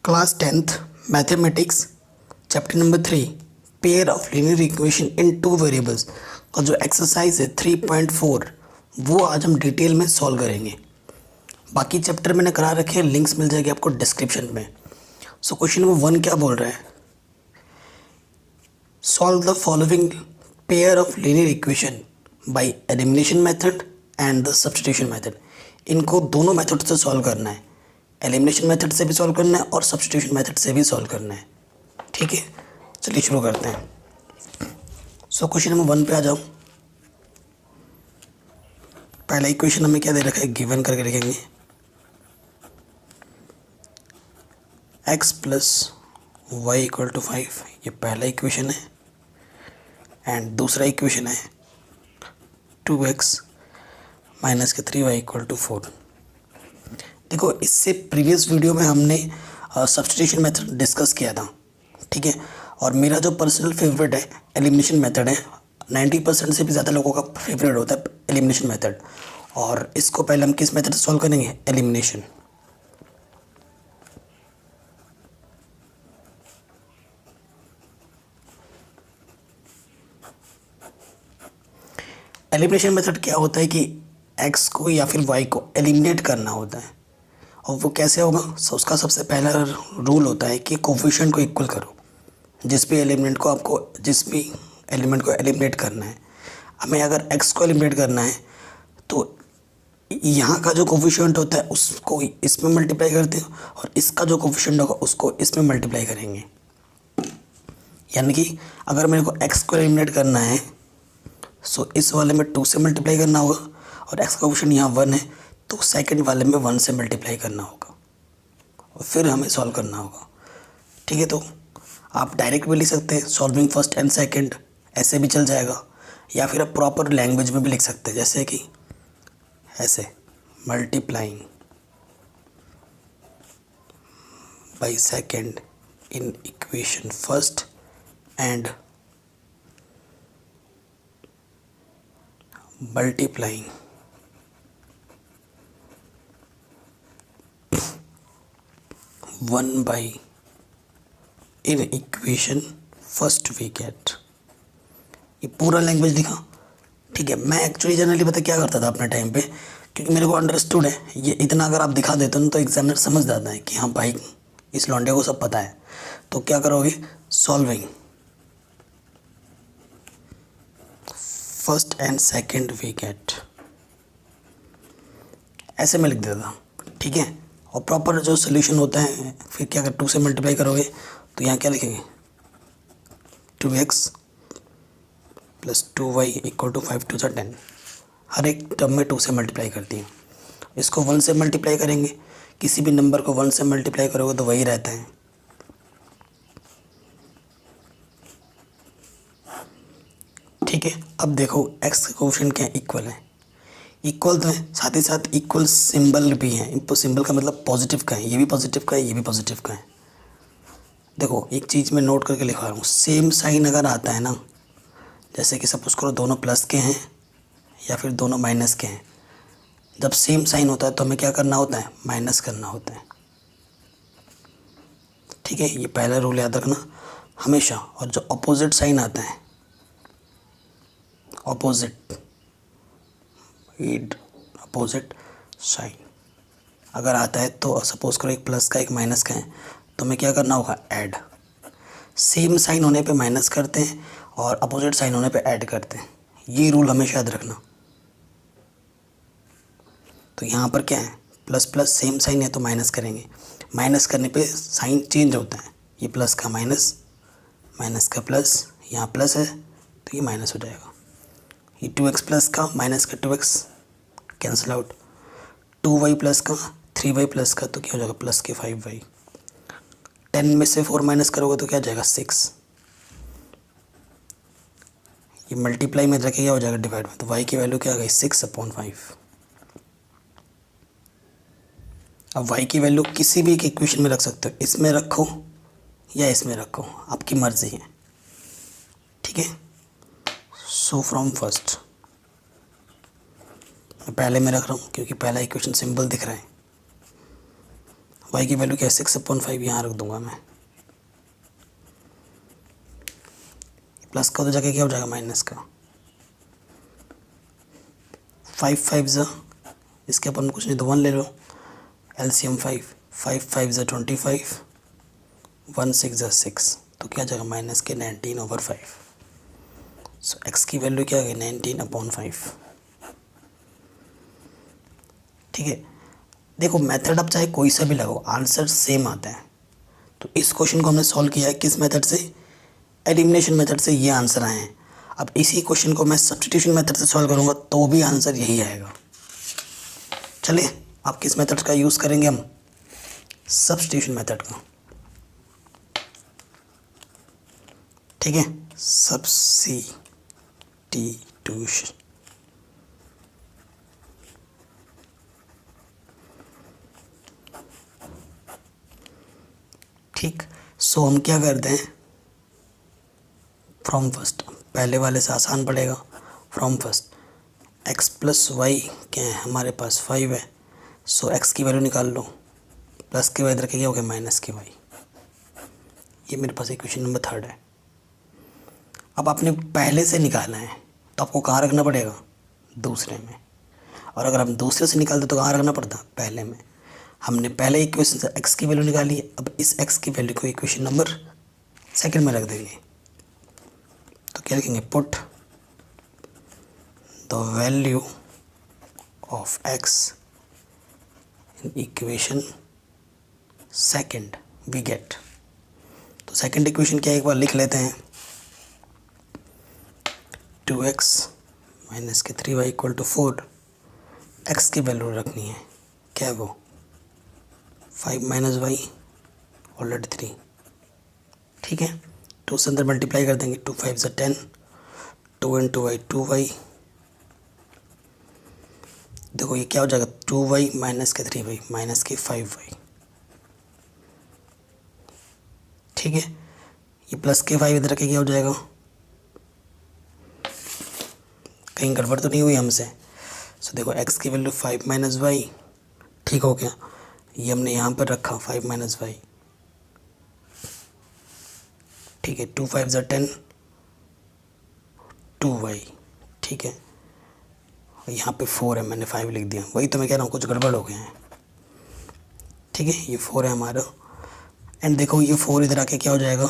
Class 10th mathematics chapter number 3 pair of linear equation in two variables का जो exercise है 3.4 वो आज हम डिटेल में सॉल्व करेंगे। बाकी चैप्टर मैंने करा रखे हैं, लिंक्स मिल जाएगी आपको डिस्क्रिप्शन में। सो क्वेश्चन नंबर 1 क्या बोल रहा है, solve the following pair of linear equation by elimination method and the substitution method. इनको दोनों मेथड से सॉल्व करना है, एलिमिनेशन मेथड से भी सॉल्व करना है और सब्स्टिट्यूशन मेथड से भी सॉल्व करना है। ठीक है, चलिए शुरू करते हैं। सो क्वेश्चन नंबर 1 पे आ जाओ। पहला इक्वेशन हमें क्या दे रखा है, गिवन करके लिखेंगे x plus y equal to 5, ये पहला इक्वेशन है। एंड दूसरा इक्वेशन है 2x माइनस के 3y इक्वल टू 4। देखो, इससे प्रीवियस वीडियो में हमने सब्स्टिट्यूशन मेथड डिस्कस किया था, ठीक है। और मेरा जो पर्सनल फेवरेट है एलिमिनेशन मेथड है। 90% से भी ज़्यादा लोगों का फेवरेट होता है एलिमिनेशन मेथड। और इसको पहले हम किस मेथड से सॉल्व करेंगे, एलिमिनेशन। एलिमिनेशन मेथड क्या होता है कि x को या फिर y को एलिमिनेट करना होता है। और वो कैसे होगा, उसका सबसे पहला रूल होता है कि कोफिशिएंट को इक्वल करो। जिस भी एलिमेंट को एलिमिनेट करना है, हमें अगर x को एलिमिनेट करना है तो यहाँ का जो कोफिशिएंट होता है उसको इसमें मल्टीप्लाई करते हैं और इसका जो कोफिशिएंट होगा उसको इसमें मल्टीप्लाई करेंगे। यानी कि अगर मेरे को x को एलिमिनेट करना है सो इस वाले में 2 से मल्टीप्लाई करना होगा और x का कोफिशिएंट यहाँ 1 है तो सेकंड वाले में 1 से मल्टीप्लाई करना होगा और फिर हमें सॉल्व करना होगा। ठीक है, तो आप डायरेक्ट भी लिख सकते हैं, सॉल्विंग फर्स्ट एंड सेकंड, ऐसे भी चल जाएगा। या फिर आप प्रॉपर लैंग्वेज में भी लिख सकते हैं, जैसे कि ऐसे multiplying by second in equation first and multiplying one by in equation first we get. ये पूरा लैंग्वेज लिखा, ठीक है। मैं एक्चुअली जनरली पता क्या करता था अपने टाइम पे, क्योंकि मेरे को अंडरस्टूड है ये इतना, अगर आप दिखा देते हो ना तो एग्जामिनर समझ जाता है कि हाँ भाई इस लौंडे को सब पता है। तो क्या करोगे, solving first and second we get, ऐसे में लिख देता, ठीक है। और प्रॉपर जो सोल्यूशन होता है फिर क्या कर, 2 से मल्टीप्लाई करोगे तो यहाँ क्या लिखेंगे, 2x plus 2y equal to 5 to 10। हर एक टर्म में 2 से मल्टीप्लाई करती हैं। इसको 1 से मल्टीप्लाई करेंगे, किसी भी नंबर को 1 से मल्टीप्लाई करोगे तो वही रहता है। ठीक है, अब देखो x का कोफिशिएंट क्या है, इक्वल है। इक्वल तो है, साथ ही साथ इक्वल सिंबल भी है। इक्वल सिंबल का मतलब पॉजिटिव का है, ये भी पॉजिटिव का है, ये भी पॉजिटिव का है। देखो एक चीज़ मैं नोट करके लिखवा रहा हूँ, सेम साइन अगर आता है ना, जैसे कि सपोज करो दोनों प्लस के हैं या फिर दोनों माइनस के हैं, जब सेम साइन होता है तो हमें क्या करना होता है, माइनस करना होता है। ठीक है, ये पहला रूल याद रखना हमेशा। और जो अपोजिट साइन आता है, अपोजिट साइन अगर आता है तो सपोज करो एक प्लस का एक माइनस का है तो हमें क्या करना होगा, ऐड। सेम साइन होने पे माइनस करते हैं और अपोजिट साइन होने पे ऐड करते हैं। ये रूल हमेशा याद रखना। तो यहाँ पर क्या है, प्लस प्लस सेम साइन है तो माइनस करेंगे, माइनस करने पे साइन चेंज होता है। ये प्लस का माइनस, माइनस का प्लस, यहाँ प्लस है तो ये माइनस हो जाएगा। ये 2x प्लस का माइनस का 2x cancel out, 2y plus का 3y प्लस का तो क्या हो जाएगा, प्लस के 5y। 10 में से 4 माइनस करोगे तो क्या हो जाएगा, 6। ये मल्टीप्लाई में रखेगा, हो जाएगा डिवाइड में, तो y की वैल्यू क्या आ गई, 6/5। अब y की वैल्यू किसी भी एक इक्वेशन में रख सकते हो, इसमें रखो या इसमें रखो, आपकी मर्जी है। ठीक है, सो फ्रॉम फर्स्ट मैं पहले में रख रहा हूँ क्योंकि पहला इक्वेशन सिंपल दिख रहा है। वाई की वैल्यू क्या है 6/5, यहाँ रख दूंगा मैं। प्लस का तो जाके क्या हो जाएगा माइनस का। 5 5 ज़ा, इसके अपन कुछ नहीं तो 1 ले लो, एलसीएम 5 5 5 ज़ा 25, 1 6 ज़ा 6, तो क्या जाएगा माइनस के 19/5। सो एक्स की वैल्यू क्या आ गई 19/5। ठीक है, देखो मेथड आप चाहे कोई सा भी लगाओ, आंसर सेम आता है। तो इस क्वेश्चन को हमने सॉल्व किया है किस मेथड से, एलिमिनेशन मेथड से, ये आंसर आए हैं। अब इसी क्वेश्चन को मैं सब्स्टिट्यूशन मेथड से सॉल्व करूँगा तो भी आंसर यही आएगा। चलिए आप किस मेथड का यूज़ करेंगे, हम सब्स्टिट्यूशन मेथड का। ठीक है, सब्स्टिट्यूशन। ठीक, सो हम क्या करते हैं, फ्रॉम फर्स्ट, पहले वाले से आसान पड़ेगा। From first x plus y क्या है हमारे पास 5 है, सो x की वैल्यू निकाल लो, प्लस के वाई इधर क्या हो गया माइनस के वाई। ये मेरे पास इक्वेशन नंबर 3 है। अब आपने पहले से निकाला है तो आपको कहाँ रखना पड़ेगा, दूसरे में। और अगर हम दूसरे से निकालते तो कहाँ रखना पड़ता, पहले में। हमने पहले इक्वेशन से x की वैल्यू निकाली है, अब इस x की वैल्यू को इक्वेशन नंबर 2 में रख देंगे। तो क्या लिखेंगे, put the value of x in equation 2 we get. तो सेकंड इक्वेशन क्या है, एक बार लिख लेते हैं। 2x माइनस के 3y इक्वल टू 4, x की वैल्यू रखनी है, क्या है वो 5 माइनस वाई ऑलरेडी 3। ठीक है, 2 से अंदर मल्टीप्लाई कर देंगे, 2 5 ज़ा 10, 2 इंटू वाई 2y। देखो ये क्या हो जाएगा 2y माइनस के 3y माइनस के 5y। ठीक है, ये प्लस के 5 इधर के क्या हो जाएगा, कहीं गड़बड़ तो नहीं हुई हमसे। सो देखो x की वैल्यू 5 माइनस वाई, ठीक हो गया, ये हमने यहाँ पर रखा 5 माइनस वाई। ठीक है, 2 5 ज़ा 10, 2y। ठीक है, यहाँ पे 4 है, मैंने 5 लिख दिया, वही तो मैं कह रहा हूँ कुछ गड़बड़ हो गया है। ठीक है, ये 4 है हमारा, एंड देखो ये 4 इधर आके क्या हो जाएगा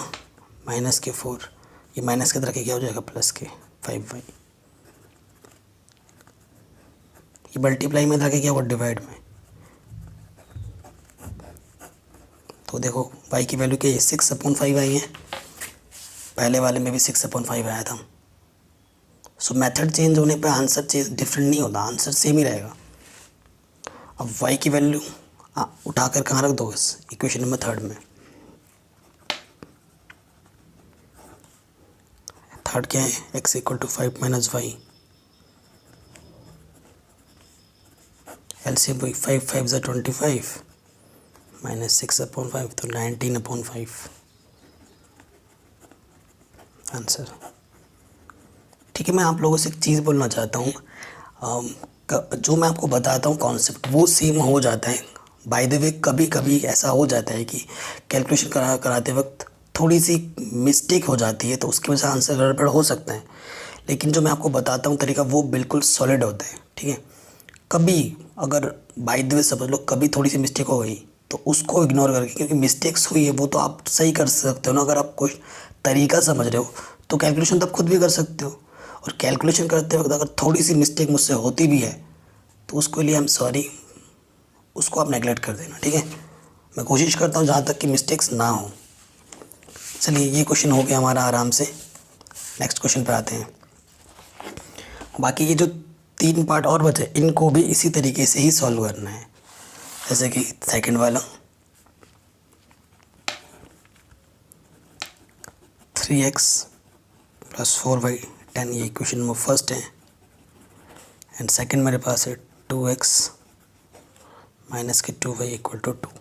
माइनस के 4, ये माइनस के इधर आके क्या हो जाएगा प्लस के 5y। ये मल्टीप्लाई में इधर आके क्या हुआ डिवाइड में। तो देखो y की वैल्यू क्या है 6/5 आई है, पहले वाले में भी 6/5 आया था। सो मेथड चेंज होने पे आंसर चेंज डिफरेंट नहीं होता, आंसर सेम ही रहेगा। अब y की वैल्यू उठाकर कहाँ रख दो, इस इक्वेशन नंबर 3 में। थर्ड क्या है, x equal to 5 minus y, LCM 5 5 ज़ा 25 माइनस 6/5, तो 19/5 आंसर। ठीक है, मैं आप लोगों से एक चीज़ बोलना चाहता हूँ, जो मैं आपको बताता हूँ कॉन्सेप्ट वो सेम हो जाता है। बाय द वे कभी कभी ऐसा हो जाता है कि कैलकुलेशन कराते वक्त थोड़ी सी मिस्टेक हो जाती है, तो उसकी वजह से आंसर गड़बड़ हो सकता है। लेकिन जो मैं आपको बताता हूँ तरीका वो बिल्कुल सॉलिड होता है। ठीक है, कभी अगर बाय द वे समझ लो कभी थोड़ी सी मिस्टेक हो गई तो उसको इग्नोर करके, क्योंकि मिस्टेक्स हुई है वो तो आप सही कर सकते हो ना। अगर आप कुछ तरीका समझ रहे हो तो कैलकुलेशन तो आप खुद भी कर सकते हो। और कैलकुलेशन करते वक्त अगर थोड़ी सी मिस्टेक मुझसे होती भी है तो उसके लिए आई एम सॉरी, उसको आप नेगलेक्ट कर देना। ठीक है, मैं कोशिश करता हूँ जहाँ तक कि मिस्टेक्स ना हो। चलिए ये क्वेश्चन हो गया हमारा आराम से, नेक्स्ट क्वेश्चन पे आते हैं। बाकी ये जो 3 पार्ट और बचे इनको भी इसी तरीके से ही सॉल्व करना है, जैसे कि सेकंड वाला 3x प्लस 4y 10, ये इक्वेशन नंबर फर्स्ट है। एंड सेकंड मेरे पास है 2x माइनस के 2y इक्वल टू 2।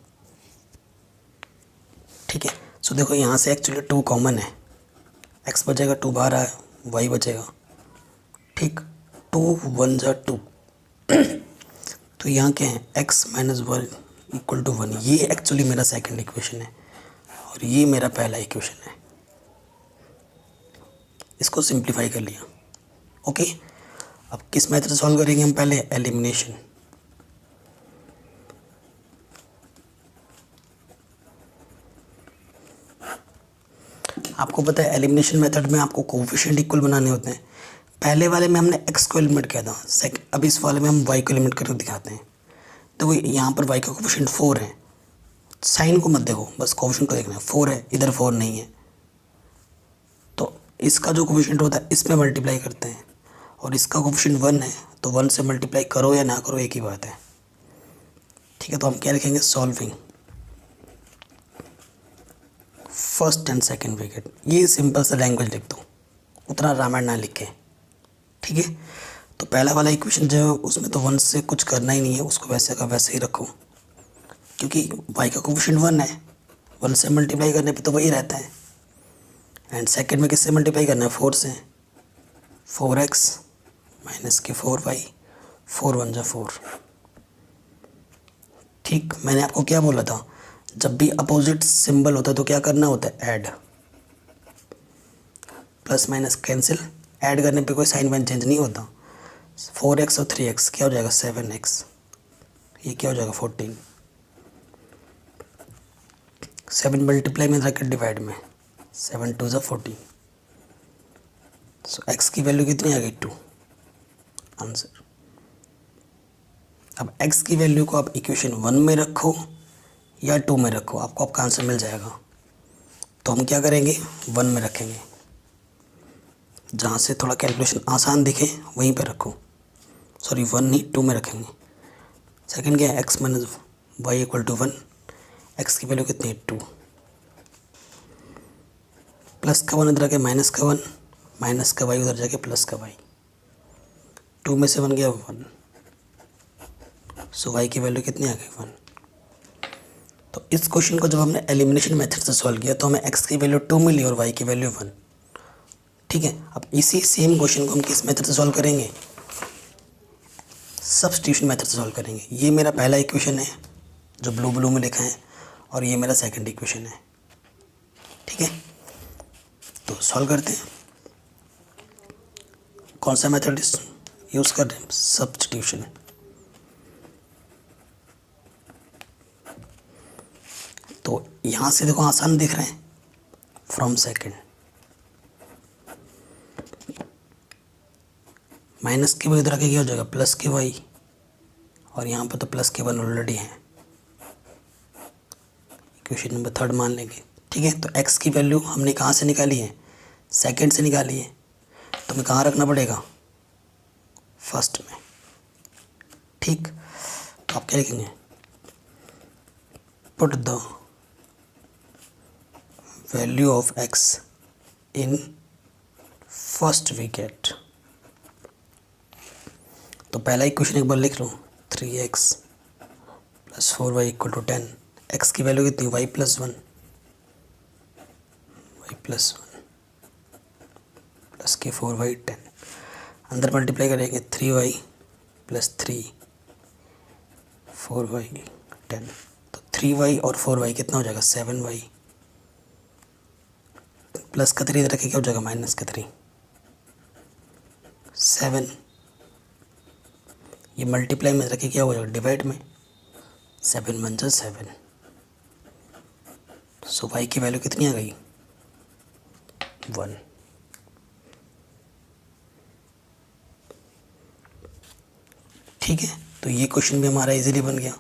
ठीक है, सो देखो यहाँ से एक्चुअली 2 कॉमन है, x बचेगा, 2 बाहर आया, y बचेगा। ठीक, 2 1 ज़ा 2 तो यहाँ क्या है x माइनस 1 इक्वल टू 1, ये एक्चुअली मेरा सेकंड इक्वेशन है और ये मेरा पहला इक्वेशन है। इसको सिंप्लीफाई कर लिया। ओके, अब किस मेथड से सॉल्व करेंगे हम? पहले एलिमिनेशन। आपको पता है एलिमिनेशन मेथड में आपको कोफिशिएंट इक्वल बनाने होते हैं। पहले वाले में हमने एक्स को एलिमिनेट किया था, अब इस वाले में हम वाई को एलिमिनेट करके दिखाते हैं। देखो यहाँ पर वाई का कोफिशिएंट 4 है, साइन को मत देखो, बस कोफिशिएंट को देखना है। 4 है, इधर 4 नहीं है, तो इसका जो कोफिशिएंट होता है इसमें मल्टीप्लाई करते हैं, और इसका कोफिशिएंट 1 है, तो 1 से मल्टीप्लाई करो या ना करो एक ही बात है। ठीक है, तो हम क्या लिखेंगे? Solving first and second bracket. ये सिंपल सा लैंग्वेज लिख दो, उतना रामायण ना लिखें। ठीक है, तो पहला वाला इक्वेशन जो है उसमें तो 1 से कुछ करना ही नहीं है, उसको वैसे का वैसे ही रखो, क्योंकि y का कोफिशिएंट 1 है, 1 से मल्टीप्लाई करने पे तो वही रहता है। एंड सेकंड में किससे मल्टीप्लाई करना है? 4 से। 4x माइनस के 4y, 4 1 जा 4। ठीक, मैंने आपको क्या बोला था? जब भी अपोजिट सिंबल होता है तो क्या करना होता है? Add. Plus minus cancel, add करने पे कोई साइन वाइन चेंज नहीं होता। 4x और 3x क्या हो जाएगा? 7x। ये क्या हो जाएगा? 14। 7 मल्टीप्लाई में रखकर डिवाइड में, 7 2 ज़ा 14। सो x की वैल्यू कितनी आ गई? 2। आंसर। अब x की वैल्यू को आप इक्वेशन 1 में रखो या 2 में रखो, आपको आपका आंसर मिल जाएगा। तो हम क्या करेंगे? 1 में रखेंगे, जहाँ से थोड़ा कैलकुलेशन आसान दिखे वहीं पर रखो। सॉरी 1 नहीं 2 में रखेंगे। सेकंड क्या है? x minus y equal to 1। X की वैल्यू कितनी है? 2। प्लस का 1 इधर आके माइनस का 1, माइनस का वाई उधर जाके प्लस का वाई। 2 में से 1 गया 1, सो वाई की वैल्यू कितनी आ गई? 1। तो इस क्वेश्चन को जब हमने एलिमिनेशन मेथड से सॉल्व किया तो हमें x की वैल्यू 2 मिली और y की वैल्यू 1। ठीक है, अब इसी सेम क्वेश्चन को हम किस मेथड से सॉल्व करेंगे? सब्स्टिट्यूशन मेथड से सॉल्व करेंगे। ये मेरा पहला इक्वेशन है जो ब्लू में लिखा है, और ये मेरा सेकंड इक्वेशन है। ठीक है, तो सॉल्व करते हैं। कौन सा मेथड यूज़ कर रहे हैं? सब्स्टिट्यूशन। तो यहाँ से देखो आसान दिख रहे हैं, फ्रॉम सेकंड। माइनस के वाई इधर आके क्या हो जाएगा? प्लस के वाई, और यहाँ पर तो प्लस के 1 ऑलरेडी है, इक्वेशन नंबर 3 मान लेंगे। ठीक है, तो x की वैल्यू हमने कहाँ से निकाली है? सेकंड से निकाली है, तो हमें कहाँ रखना पड़ेगा? फर्स्ट में। ठीक, तो आप क्या लिखेंगे? Put the value of x in first bracket. तो पहला इक्वेशन एक बार लिख लो, 3x plus 4y equal to 10। x की वैल्यू कितनी? y plus 1, y plus 1 plus के 4y 10। अंदर मल्टीप्लाई करेंगे 3y प्लस 3 4y 10। तो 3y और 4y कितना हो जाएगा? 7y। प्लस का 3 इधर रखे क्या हो जाएगा? माइनस का 3, 7। ये मल्टीप्लाई में रखे क्या हो जाएगा? डिवाइड में, 7 1 जा 7। सो y की वैल्यू कितनी आ गई? 1। ठीक है, तो ये क्वेश्चन भी हमारा इजीली बन गया।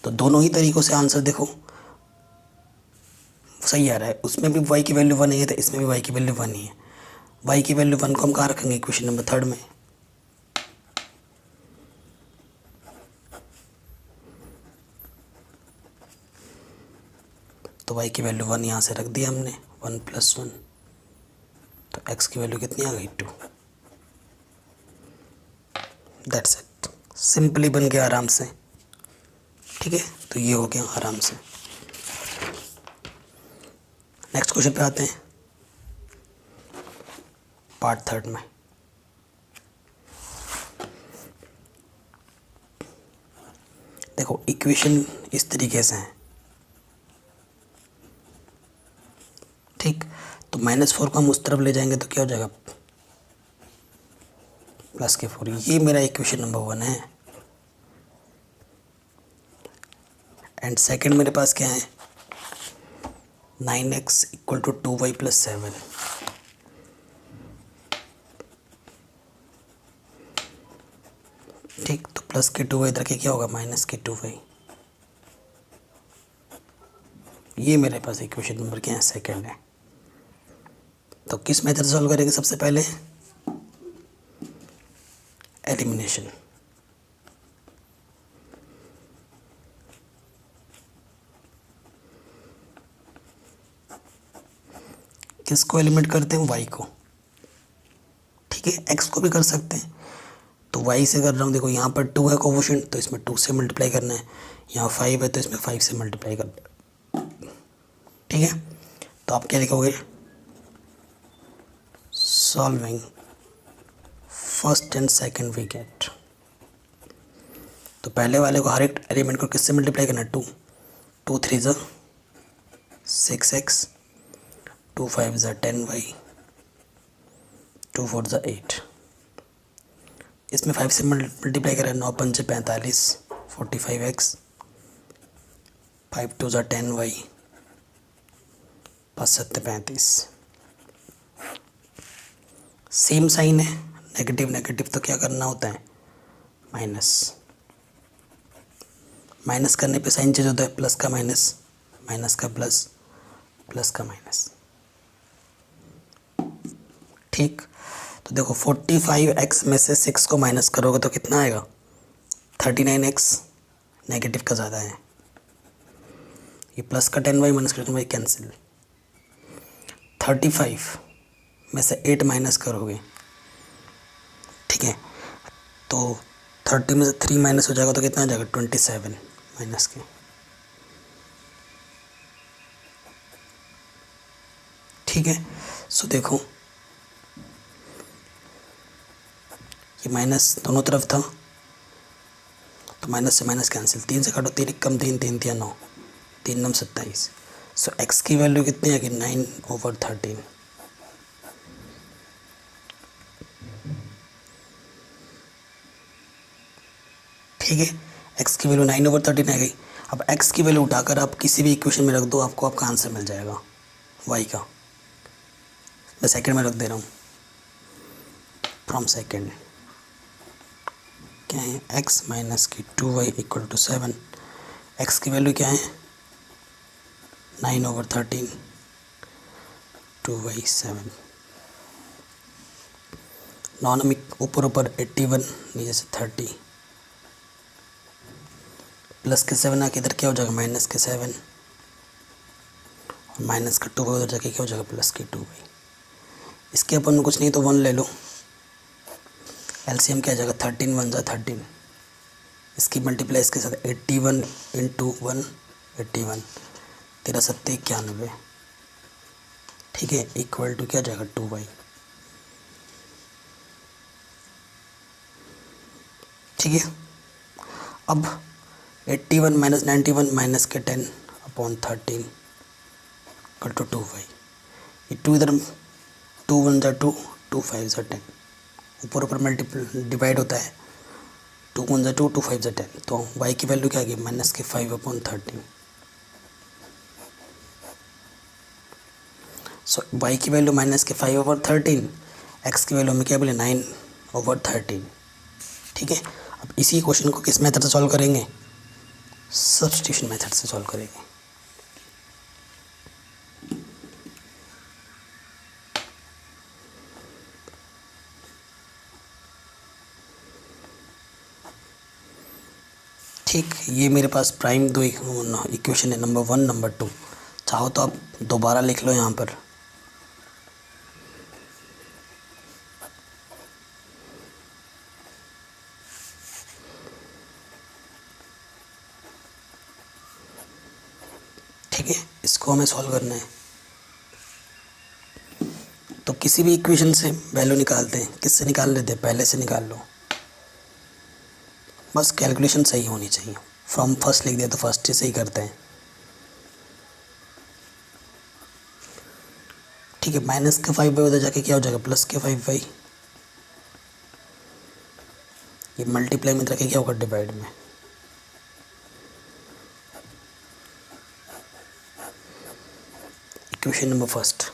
तो दोनों ही तरीक़ों से आंसर देखो सही आ रहा है। उसमें भी y की वैल्यू 1 है, तो इसमें भी y की वैल्यू 1 ही है। y की वैल्यू 1 को हम कहाँ रखेंगे? क्वेश्चन नंबर 3 में। तो y की वैल्यू 1 यहाँ से रख दिया हमने, 1 प्लस 1। तो x की वैल्यू कितनी आ गई? 2। दैट्स इट, सिंपली बन गया आराम से। ठीक है, तो ये हो गया आराम से। नेक्स्ट क्वेश्चन पे आते हैं, पार्ट 3 में। देखो इक्वेशन इस तरीके से है, ठीक। तो -4 को हम उस तरफ ले जाएंगे तो क्या हो जाएगा, +4। ये मेरा इक्वेशन नंबर 1 है। एंड सेकंड मेरे पास क्या है, 9x = 2y + 7। ठीक, तो प्लस के 2y इधर के क्या होगा, -2y। ये मेरे पास इक्वेशन नंबर क्या है, सेकंड है। तो किस मेथड से सॉल्व करेंगे, सबसे पहले एलिमिनेशन। किसको एलिमिनेट करते हैं, y को, ठीक है। x को भी कर सकते हैं, तो y से कर रहा हूँ। देखो यहाँ पर 2 है कोफिशिएंट, तो इसमें 2 से मल्टीप्लाई करना है। यहाँ 5 है तो इसमें 5 से मल्टीप्लाई करना है, ठीक है। तो आप क्या लिखोगे, solving first and second we get. तो पहले वाले को हर एक एलिमेंट को किससे मल्टीप्लाई करना है, 2। 2 3 ज़ा 6x, 2 5 ज़ा 10y, 2 4 ज़ा 8। इसमें 5 से मल्टीप्लाई करें, 9 5 45, 45x, 5 2 ज़ा 10y, 5 7 35। सेम साइन है, नेगेटिव नेगेटिव, तो क्या करना होता है, माइनस। माइनस करने पे साइन चेंज होता है, प्लस का माइनस, माइनस का प्लस, प्लस का माइनस, ठीक। तो देखो 45x में से 6 को माइनस करोगे तो कितना आएगा, 39x, नेगेटिव का ज़्यादा है। ये प्लस का 10y माइनस का 10y कैंसिल। 35 में से 8 माइनस करोगे, ठीक है, तो 30 में से 3 माइनस हो जाएगा तो कितना आ जाएगा, 27 माइनस के, ठीक है। सो देखो ये माइनस दोनों तरफ था, तो माइनस से माइनस कैंसिल। 3 से काटो, 3 कम 3, 3 3 9, 3 9 27। सो x की वैल्यू कितनी है कि 9/13। ठीक है, x की वैल्यू 9/13 आ गई। अब x की वैल्यू उठाकर आप किसी भी इक्वेशन में रख दो, आपको आपका आंसर मिल जाएगा y का। मैं सेकंड में रख दे रहा हूँ, फ्रॉम सेकंड क्या है, x - 2y = 7। x की वैल्यू क्या है, 9/13, 2y 7। नॉनमिक ऊपर ऊपर 81, नीचे से 30, प्लस के 7 आके इधर क्या हो जाएगा, माइनस के 7, और माइनस का 2 उधर जाके क्या हो जाएगा, प्लस के 2y। इसके अपन कुछ नहीं तो 1 ले लो, एलसीएम क्या आ जाएगा, 13 1 ज़ा 13। इसकी मल्टीप्लाई इसके साथ 81 × 1 81, 13 7 91, ठीक है, इक्वल टू क्या जाएगा, 2y। ठीक है, अब 81 - 91 माइनस के 10/13 = 2y। ये 2 इधर 2 1 ज़ा 2, 2 5 ज़ा 10, ऊपर ऊपर मल्टीपल डिवाइड होता है, 2 1 ज़ा 2, 2 5 ज़ा 10। तो y की वैल्यू क्या आ गई, माइनस के 5/13। सो y की वैल्यू माइनस के 5/13, x की वैल्यू हमें क्या बोले, 9/13। ठीक है, अब इसी क्वेश्चन को किस मेथड से सॉल्व करेंगे, सब्स्टिट्यूशन मेथड से सॉल्व करेंगे। ठीक, ये मेरे पास प्राइम दो इक्वेशन है, नंबर 1 नंबर 2। चाहो तो आप दोबारा लिख लो यहाँ पर। ठीक है, इसको हमें सॉल्व करना है। तो किसी भी इक्वेशन से वैल्यू निकालते हैं, किससे निकाल लेते हैं, पहले से निकाल लो, बस कैलकुलेशन सही होनी चाहिए। फ्रॉम फर्स्ट लिख दिया तो फर्स्ट से ही करते हैं। ठीक है, माइनस के 5 बाई उधर जाके क्या हो जाएगा, प्लस के 5 बाई, ये मल्टीप्लाई में रखे क्या होगा, डिवाइड में। Equation number first.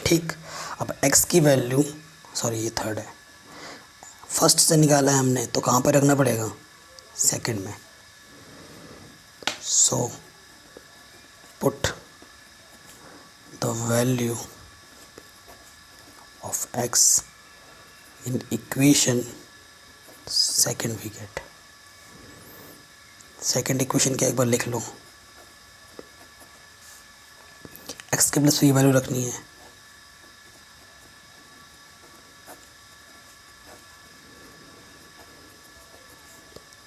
ठीक, अब x की वैल्यू, सॉरी ये थर्ड है, फर्स्ट से निकाला है हमने तो कहाँ पर रखना पड़ेगा, सेकंड में। So put the value of x in equation second, we get. Second equation क्या एक बार लिख लो, x के प्लस की वैल्यू रखनी है,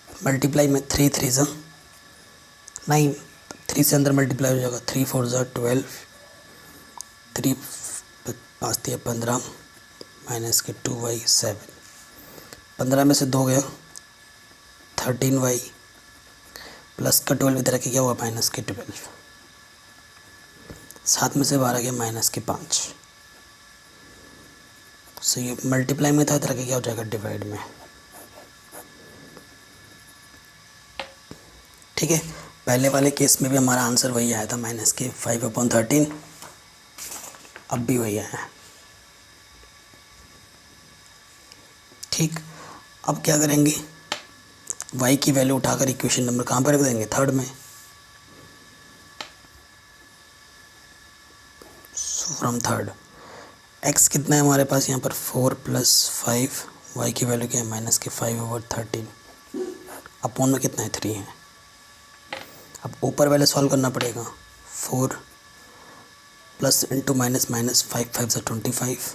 मल्टीप्लाई में 3 3 ज़ा 9, 3 से अंदर मल्टीप्लाई हो जाएगा, 3 4 ज़ा 12, 3 5 दिया 15, माइनस के 2y 7, 15 में से 2 गया 13y, प्लस का 12 इधर के क्या हुआ, माइनस के 12, 7 में से 12 गया माइनस के 5। सो ये मल्टीप्लाई में था, इधर के क्या हो जाएगा, डिवाइड में। ठीक है, पहले वाले केस में भी हमारा आंसर वही आया था, माइनस के 5/13, अब भी वही आया है। ठीक, अब क्या करेंगे, y की वैल्यू उठाकर इक्वेशन नंबर कहाँ पर रख देंगे, थर्ड में। फ्रॉम थर्ड, x कितना है हमारे पास यहाँ पर 4 + 5, y की वैल्यू क्या है, माइनस के 5/13, अपॉन में कितना है, 3 है। अब ऊपर वाले सॉल्व करना पड़ेगा, 4 प्लस इंटू माइनस, माइनस 5 5 ज़ा 25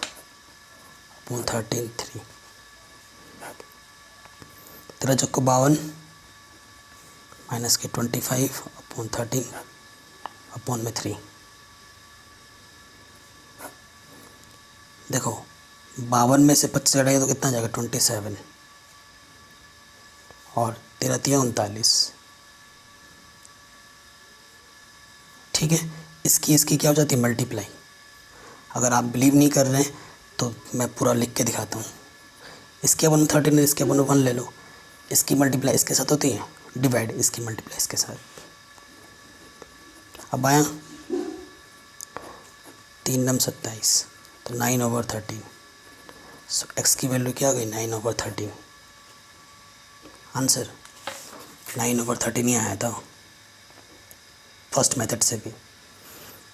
अपॉन 13 3, 13 चौको 52, माइनस के 25 अपॉन 13 अपॉन में 3। देखो 52 में से 25 हटाएगा तो कितना जाएगा, 27, और 13 3 39। ठीक है, इसकी क्या हो जाती है, मल्टीप्लाई। अगर आप बिलीव नहीं कर रहे हैं तो मैं पूरा लिख के दिखाता हूँ। इसके अपन 13 है, इसके अपन 1 ले लो, इसकी मल्टीप्लाई इसके साथ होती है, डिवाइड इसकी मल्टीप्लाई इसके साथ। अब आया 3 नम 27, तो 9/13। सो x की वैल्यू क्या आ गई, 9/13। आंसर 9/13 ही आया था फर्स्ट मेथड से भी,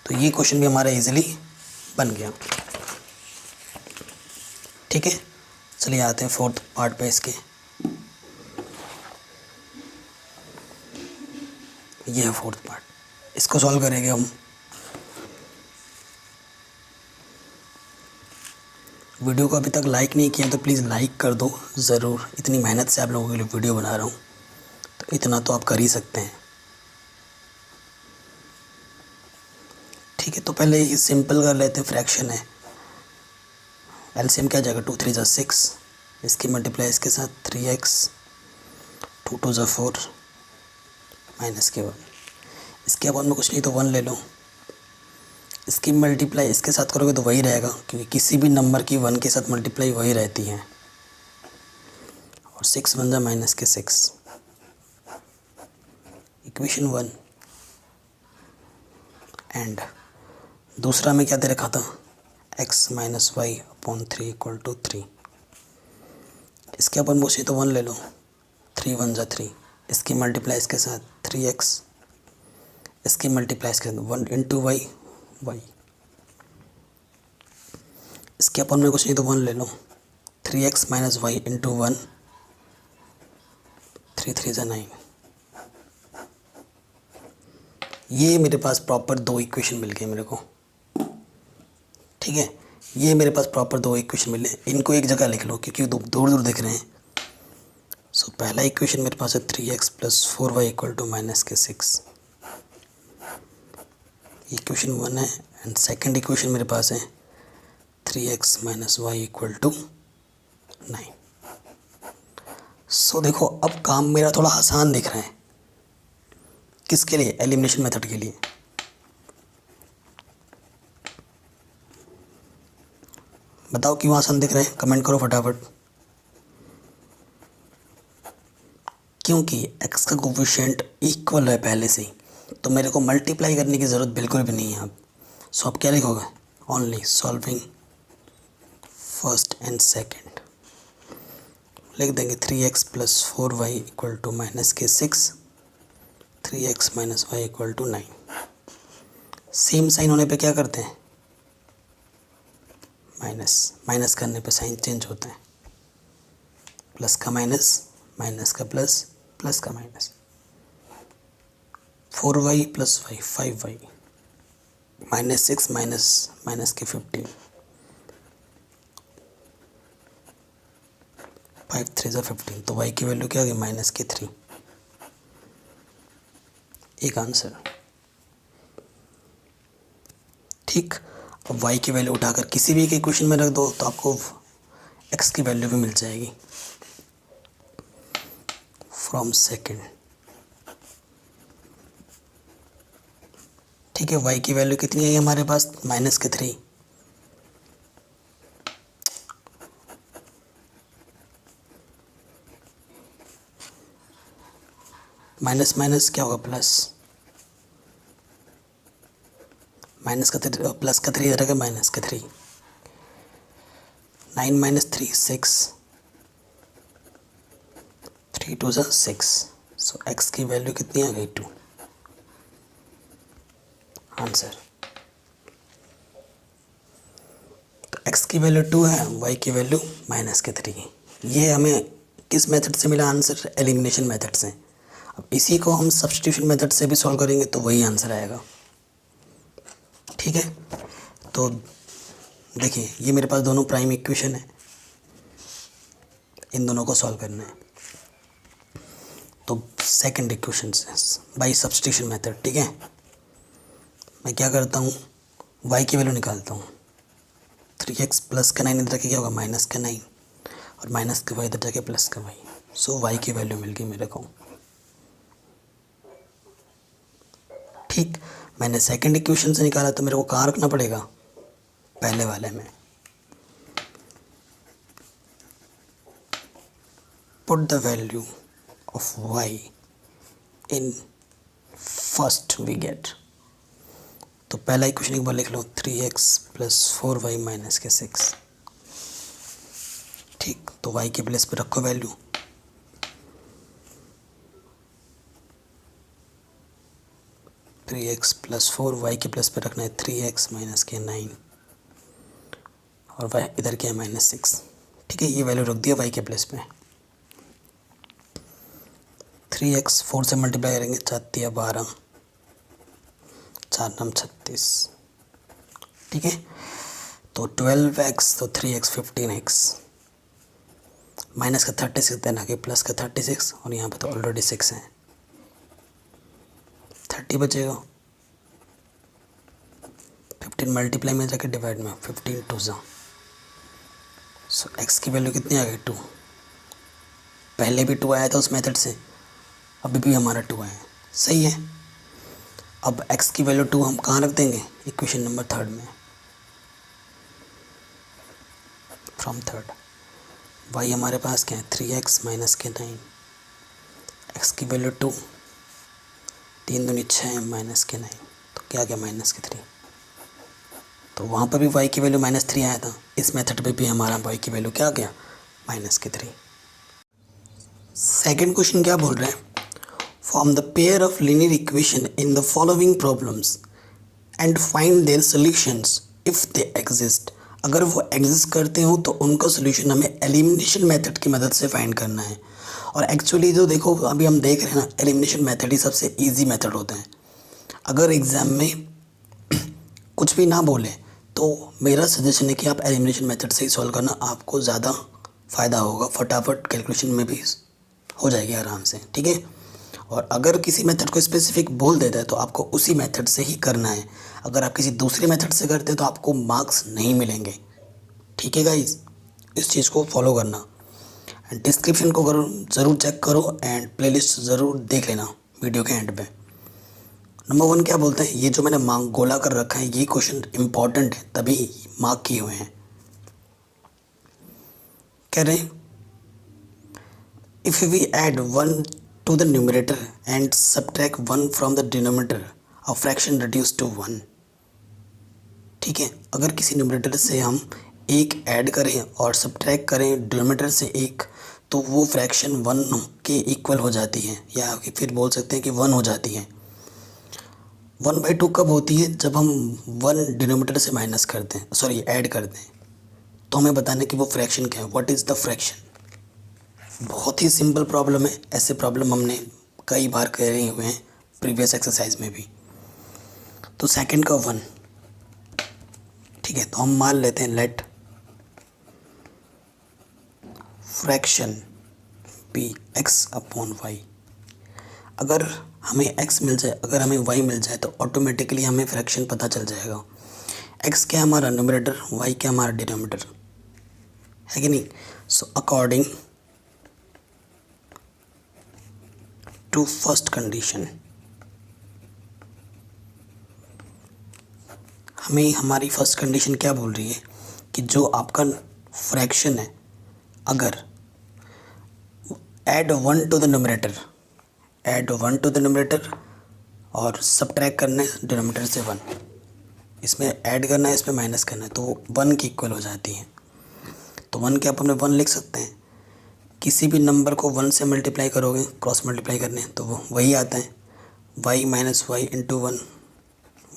तो ये क्वेश्चन भी हमारा इजीली बन गया। ठीक है, चलिए आते हैं फोर्थ पार्ट पे इसके। ये है फोर्थ पार्ट, इसको सॉल्व करेंगे हम। वीडियो को अभी तक लाइक नहीं किया तो प्लीज़ लाइक कर दो ज़रूर, इतनी मेहनत से आप लोगों के लिए वीडियो बना रहा हूँ तो इतना तो आप कर ही सकते हैं। ठीक है, तो पहले ये सिंपल कर लेते हैं, फ्रैक्शन है, एलसीएम क्या जाएगा, 2 3 ज़ा 6, इसकी मल्टीप्लाई इसके साथ 3x, 2 2 ज़ा 4, माइनस के 1, इसके अपन में कुछ नहीं तो 1 ले लो, इसकी मल्टीप्लाई इसके साथ करोगे तो वही रहेगा, क्योंकि किसी भी नंबर की 1 के साथ मल्टीप्लाई वही रहती है, और 6 बन जाए माइनस के 6, इक्वेशन 1। एंड दूसरा में क्या दे रखा था, x माइनस वाई अपॉन 3 = 3, इसके अपन पूछे तो 1 ले लो, 3 1 ज़ा 3, इसकी मल्टीप्लाई इसके साथ 3x, इसकी मल्टीप्लाई इसके साथ 1 इंटू वाई, इसके अपन में कुछ नहीं तो 1 ले लो, 3x माइनस वाई इंटू 1, 3 3 ज़ा 9। ये मेरे पास प्रॉपर 2 इक्वेशन मिल गए मेरे को। ठीक है, ये मेरे पास प्रॉपर 2 इक्वेशन मिले, इनको एक जगह लिख लो क्योंकि दूर दूर दिख रहे हैं। सो पहला इक्वेशन मेरे पास है 3x + 4y = माइनस के 6, इक्वेशन 1 है। एंड सेकंड इक्वेशन मेरे पास है 3x - y = 9। सो देखो अब काम मेरा थोड़ा आसान दिख रहा है। किसके लिए? एलिमिनेशन मेथड के लिए। बताओ क्यों आसान दिख रहा है, कमेंट करो फटाफट। क्योंकि x का कोफिशिएंट इक्वल है पहले से ही, तो मेरे को मल्टीप्लाई करने की ज़रूरत बिल्कुल भी नहीं है अब। सो अब क्या लिखोगे? Only solving first and second. लिख देंगे 3x plus 4y equal to minus के 6, 3x minus y equal to 9। Same sign होने पे क्या करते हैं? माइनस। माइनस करने पे साइन चेंज होता है। प्लस का माइनस, माइनस का प्लस, प्लस का minus. 4y plus y 5y, minus 6 minus minus के 15, 5 3 ज़ा 15। तो y की वैल्यू क्या होगी? माइनस के 3। एक आंसर। ठीक। अब y की वैल्यू उठाकर किसी भी एक इक्वेशन में रख दो तो आपको x की वैल्यू भी मिल जाएगी फ्रॉम सेकंड। ठीक है, y की वैल्यू कितनी है हमारे पास? माइनस के 3। माइनस माइनस क्या होगा? प्लस। माइनस का 3 प्लस का 3 इधर है, माइनस का 3। 9 माइनस 3 6, 3 2 ज़ा 6। सो x की वैल्यू कितनी आ गई? 2। आंसर। तो x की वैल्यू 2 है, y की वैल्यू माइनस के 3। ये हमें किस मेथड से मिला आंसर? एलिमिनेशन मेथड से। अब इसी को हम सब्स्टिट्यूशन मेथड से भी सॉल्व करेंगे तो वही आंसर आएगा। ठीक है, तो देखिए ये मेरे पास दोनों प्राइम इक्वेशन है, इन दोनों को सॉल्व करना है। तो सेकंड इक्वेशन से बाय सब्स्टिट्यूशन मेथड। ठीक है, मैं क्या करता हूँ? y की वैल्यू निकालता हूँ। 3x प्लस का 9 इधर जाके क्या होगा? माइनस का 9, और माइनस का y इधर जाके प्लस का y। सो y की वैल्यू मिल गई मेरे को। ठीक, मैंने सेकंड इक्वेशन से निकाला तो मेरे को कहाँ रखना पड़ेगा? पहले वाले में। Put the value of y in first we get. तो पहला इक्वेशन एक बार लिख लो, 3x प्लस 4y माइनस के 6। ठीक, तो y के प्लेस पे रखो value. Three x plus 4, y के प्लस पे रखना है 3x माइनस के 9, और वाई इधर क्या है? माइनस 6। ठीक है, ये वैल्यू रख दिया y के प्लेस पे। 3x 4 से मल्टीप्लाई करेंगे, 4 12, 4 9 36। ठीक है, तो 12x, तो 3x 15x, माइनस का 36 देना कि प्लस का 36, और यहाँ पे तो ऑलरेडी 6 है, 30 बचेगा। 15 मल्टीप्लाई में जाके डिवाइड में, 15 2 ज़ा। सो x की वैल्यू कितनी आ गई? 2। पहले भी 2 आया था उस मेथड से, अभी भी हमारा 2 आया। सही है। अब x की वैल्यू 2 हम कहाँ रख देंगे? इक्वेशन नंबर 3 में, फ्रॉम 3rd। y हमारे पास क्या है? 3x माइनस के 9, x की वैल्यू 2, 3 दूनी 6 माइनस के 9, तो क्या गया? माइनस के 3। तो वहाँ पर भी y की वैल्यू -3 आया था, इस मेथड पे भी हमारा y की वैल्यू क्या गया? -3। सेकंड क्वेश्चन क्या बोल रहे हैं? Form the pair of linear equation in the following problems and find their solutions if they exist. अगर वो एग्जिस्ट करते हो तो उनका सोल्यूशन हमें एलिमिनेशन मेथड की मदद से फाइंड करना है। और एक्चुअली जो देखो अभी हम देख रहे हैं ना, एलिमिनेशन मेथड ही सबसे ईजी मेथड होता है। अगर एग्ज़ाम में कुछ भी ना बोले तो मेरा सजेशन है कि आप एलिमिनेशन मेथड से ही सॉल्व करना, आपको ज़्यादा फ़ायदा होगा। फटाफट कैलकुलेशन में भी हो जाएगी आराम से। ठीक है, और अगर किसी मेथड को स्पेसिफिक बोल देता है तो आपको उसी मेथड से ही करना है। अगर आप किसी दूसरे मेथड से करते हैं तो आपको मार्क्स नहीं मिलेंगे। ठीक है गाइस, इस चीज़ को फॉलो करना। एंड डिस्क्रिप्शन को ज़रूर चेक करो एंड प्लेलिस्ट ज़रूर देख लेना वीडियो के एंड पे। नंबर 1 क्या बोलते हैं, ये जो मैंने मार्क गोला कर रखा है ये क्वेश्चन इंपॉर्टेंट है तभी मार्क किए हुए हैं। कह रहे हैं if we add 1 to the numerator and subtract 1 from the denominator a fraction reduce to 1। ठीक है, अगर किसी न्यूमरेटर से हम 1 ऐड करें और सब्ट्रैक्ट करें डिनोमिनेटर से 1 तो वो फ्रैक्शन 1 के इक्वल हो जाती है, या फिर बोल सकते हैं कि 1 हो जाती है। 1/2 कब होती है, जब हम 1 डिनोमिनेटर से माइनस करते हैं, सॉरी ऐड करते हैं, तो हमें बताना है कि वो फ्रैक्शन क्या है, व्हाट इज़ द फ्रैक्शन। बहुत ही सिंपल प्रॉब्लम है, ऐसे प्रॉब्लम हमने कई बार करे हुए हैं प्रीवियस एक्सरसाइज में भी। तो सेकंड का 1, ठीक है, तो हम मान लेते हैं लेट फ्रैक्शन बी x/y। अगर हमें x मिल जाए, अगर हमें y मिल जाए तो ऑटोमेटिकली हमें फ्रैक्शन पता चल जाएगा। x क्या हमारा न्यूमरेटर, y क्या हमारा डिनोमिनेटर, है कि नहीं। So according to first condition हमें हमारी फर्स्ट कंडीशन क्या बोल रही है कि जो आपका फ्रैक्शन है, अगर add 1 to the numerator, add 1 to the numerator और सब्ट्रैक्ट करना है डिनोमिनेटर से 1, इसमें ऐड करना है इसमें माइनस करना है, तो 1 की इक्वल हो जाती है। तो 1 के आप अपने 1 लिख सकते हैं। किसी भी नंबर को 1 से मल्टीप्लाई करोगे, क्रॉस मल्टीप्लाई करने तो वो वही आता है, y minus y into 1,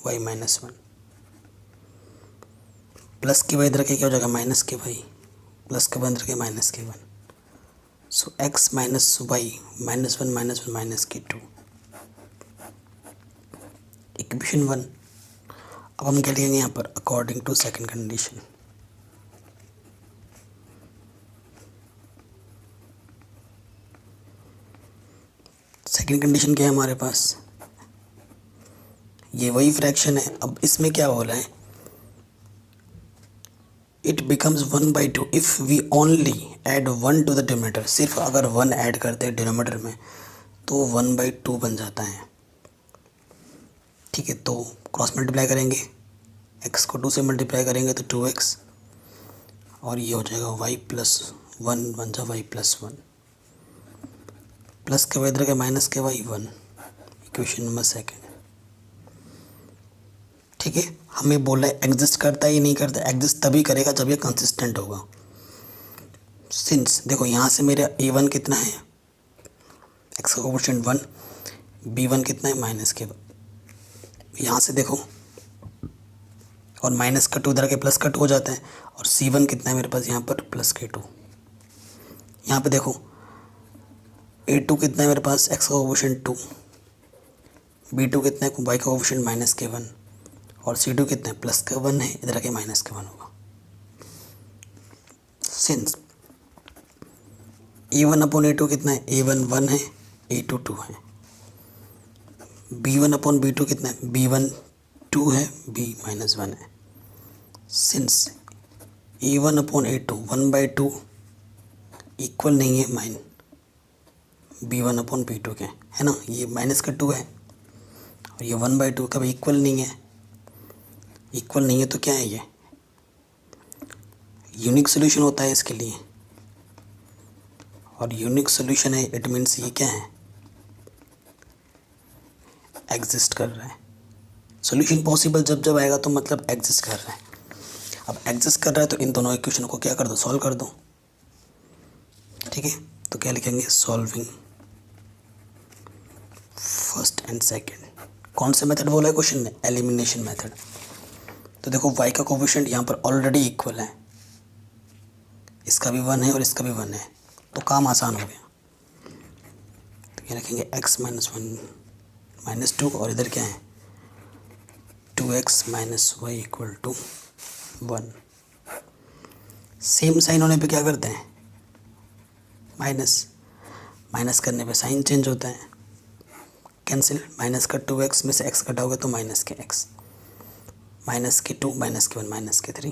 y minus 1, plus के वाई इधर के क्या हो जाएगा माइनस के वाई, प्लस के 1 इधर के माइनस के 1। सो x माइनस वाई -1 -1 माइनस के 2, इक्वेशन 1। अब हम क्या लिखेंगे यहाँ पर, according to second condition. Second condition क्या है हमारे पास, ये वही फ्रैक्शन है। अब इसमें क्या हो रहा है, it becomes 1/2 if we only add 1 to the denominator. सिर्फ अगर 1 ऐड करते हैं डिनोमिनेटर में तो 1/2 बन जाता है। ठीक है, तो क्रॉस मल्टीप्लाई करेंगे, x को 2 से मल्टीप्लाई करेंगे तो 2x, और ये हो जाएगा y प्लस 1 बन जा y प्लस 1, प्लस के वाई इधर के माइनस के वाई 1, इक्वेशन नंबर सेकंड। ठीक है, हमें बोला है एग्जिस्ट करता है या नहीं करता, एग्जिस्ट तभी करेगा जब ये कंसिस्टेंट होगा। सिंस देखो यहाँ से मेरा a1 कितना है, x का कोएफिशिएंट 1, b1 कितना है माइनस के, यहाँ से देखो, और माइनस का 2 इधर के प्लस का 2 हो जाता है, और c1 कितना है मेरे पास यहाँ पर प्लस के 2। यहाँ पे देखो a2 कितना है मेरे पास, x का कोएफिशिएंट 2, b2 कितना है y का कोएफिशिएंट माइनस के 1, और c2 कितना है प्लस का 1 है, इधर के माइनस के 1 होगा। सिंस a1 अपॉन a2 कितना है, a1 1 है, a2 2 है। b1 अपॉन b2 कितना है, b1 2 है, b माइनस 1 है। Since a1 upon a2 1/2 equal नहीं है माइन b1 अपॉन b2 के, है ना, ये माइनस का 2 है और ये 1/2 कभी इक्वल नहीं है, इक्वल नहीं है तो क्या है, ये यूनिक सोल्यूशन होता है इसके लिए, और यूनिक सोल्यूशन है इट मीन्स ये क्या है, एग्जिस्ट कर रहा है। सोल्यूशन पॉसिबल जब जब आएगा तो मतलब एग्जिस्ट कर रहा है। अब एग्जिस्ट कर रहा है तो इन दोनों इक्वेशन को क्या कर दो, सॉल्व कर दो। ठीक है, तो क्या लिखेंगे, सॉल्विंग फर्स्ट एंड सेकंड। कौन से मेथड बोला है क्वेश्चन में, एलिमिनेशन मेथड। तो देखो y का कोफिशिएंट यहाँ पर ऑलरेडी इक्वल है, इसका भी 1 है और इसका भी 1 है, तो काम आसान हो गया। तो क्या रखेंगे, x माइनस 1 माइनस 2, और इधर क्या है 2x minus y equal to 1। Same sign होने पे क्या करते हैं, माइनस, माइनस करने पे साइन चेंज होता है, कैंसिल, माइनस का 2x में से x कटाओगे तो माइनस के x, माइनस के 2 माइनस के 1 माइनस के 3,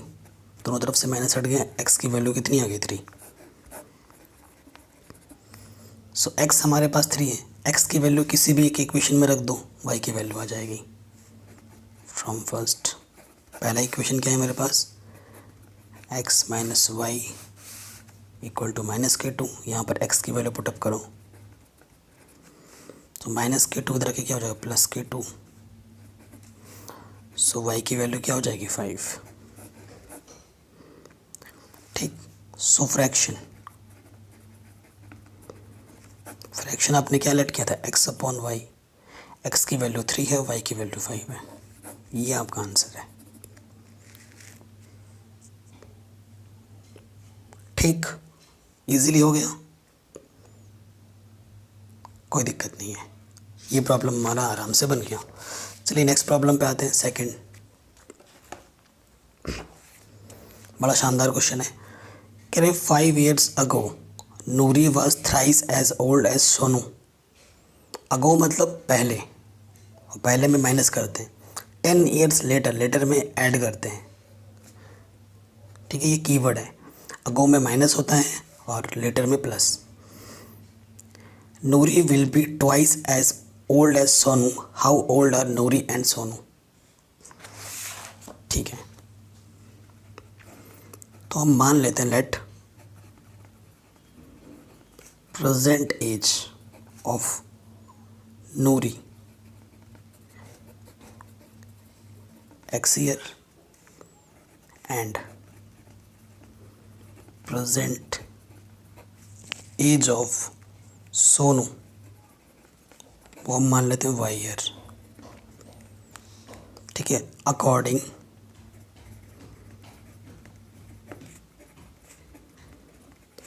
दोनों तरफ से माइनस हट गया, x की वैल्यू कितनी आ गई 3। सो x हमारे पास 3 है, x की वैल्यू किसी भी एक इक्वेशन में रख दो, y की वैल्यू आ जाएगी फ्रॉम फर्स्ट। पहला इक्वेशन क्या है मेरे पास, x minus y equal to minus के टू, यहाँ पर x की वैल्यू पुटअप करो तो माइनस के टू इधर के क्या हो जाएगा प्लस के टू, सो y की वैल्यू क्या हो जाएगी 5। ठीक, सो फ्रैक्शन आपने क्या लेट किया था x अपॉन वाई, x की वैल्यू 3 है, y की वैल्यू 5 है, ये आपका आंसर है। ठीक, इजीली हो गया, कोई दिक्कत नहीं है, ये प्रॉब्लम हमारा आराम से बन गया। चलिए नेक्स्ट प्रॉब्लम पे आते हैं। सेकंड, बड़ा शानदार क्वेश्चन है। कह रहे 5 years ago Noori was thrice as old as Sonu. Ago मतलब पहले, और पहले में माइनस करते हैं, 10 years लेटर, लेटर में ऐड करते हैं। ठीक है, ये कीवर्ड है, अगो में माइनस होता है और लेटर में plus. Noori will be twice as old as Sonu, how old are Noori and Sonu. ठीक है, तो हम मान लेते हैं let present age of Noori x year and present age of Sonu, वो हम मान लेते हैं y ईयर। ठीक है, according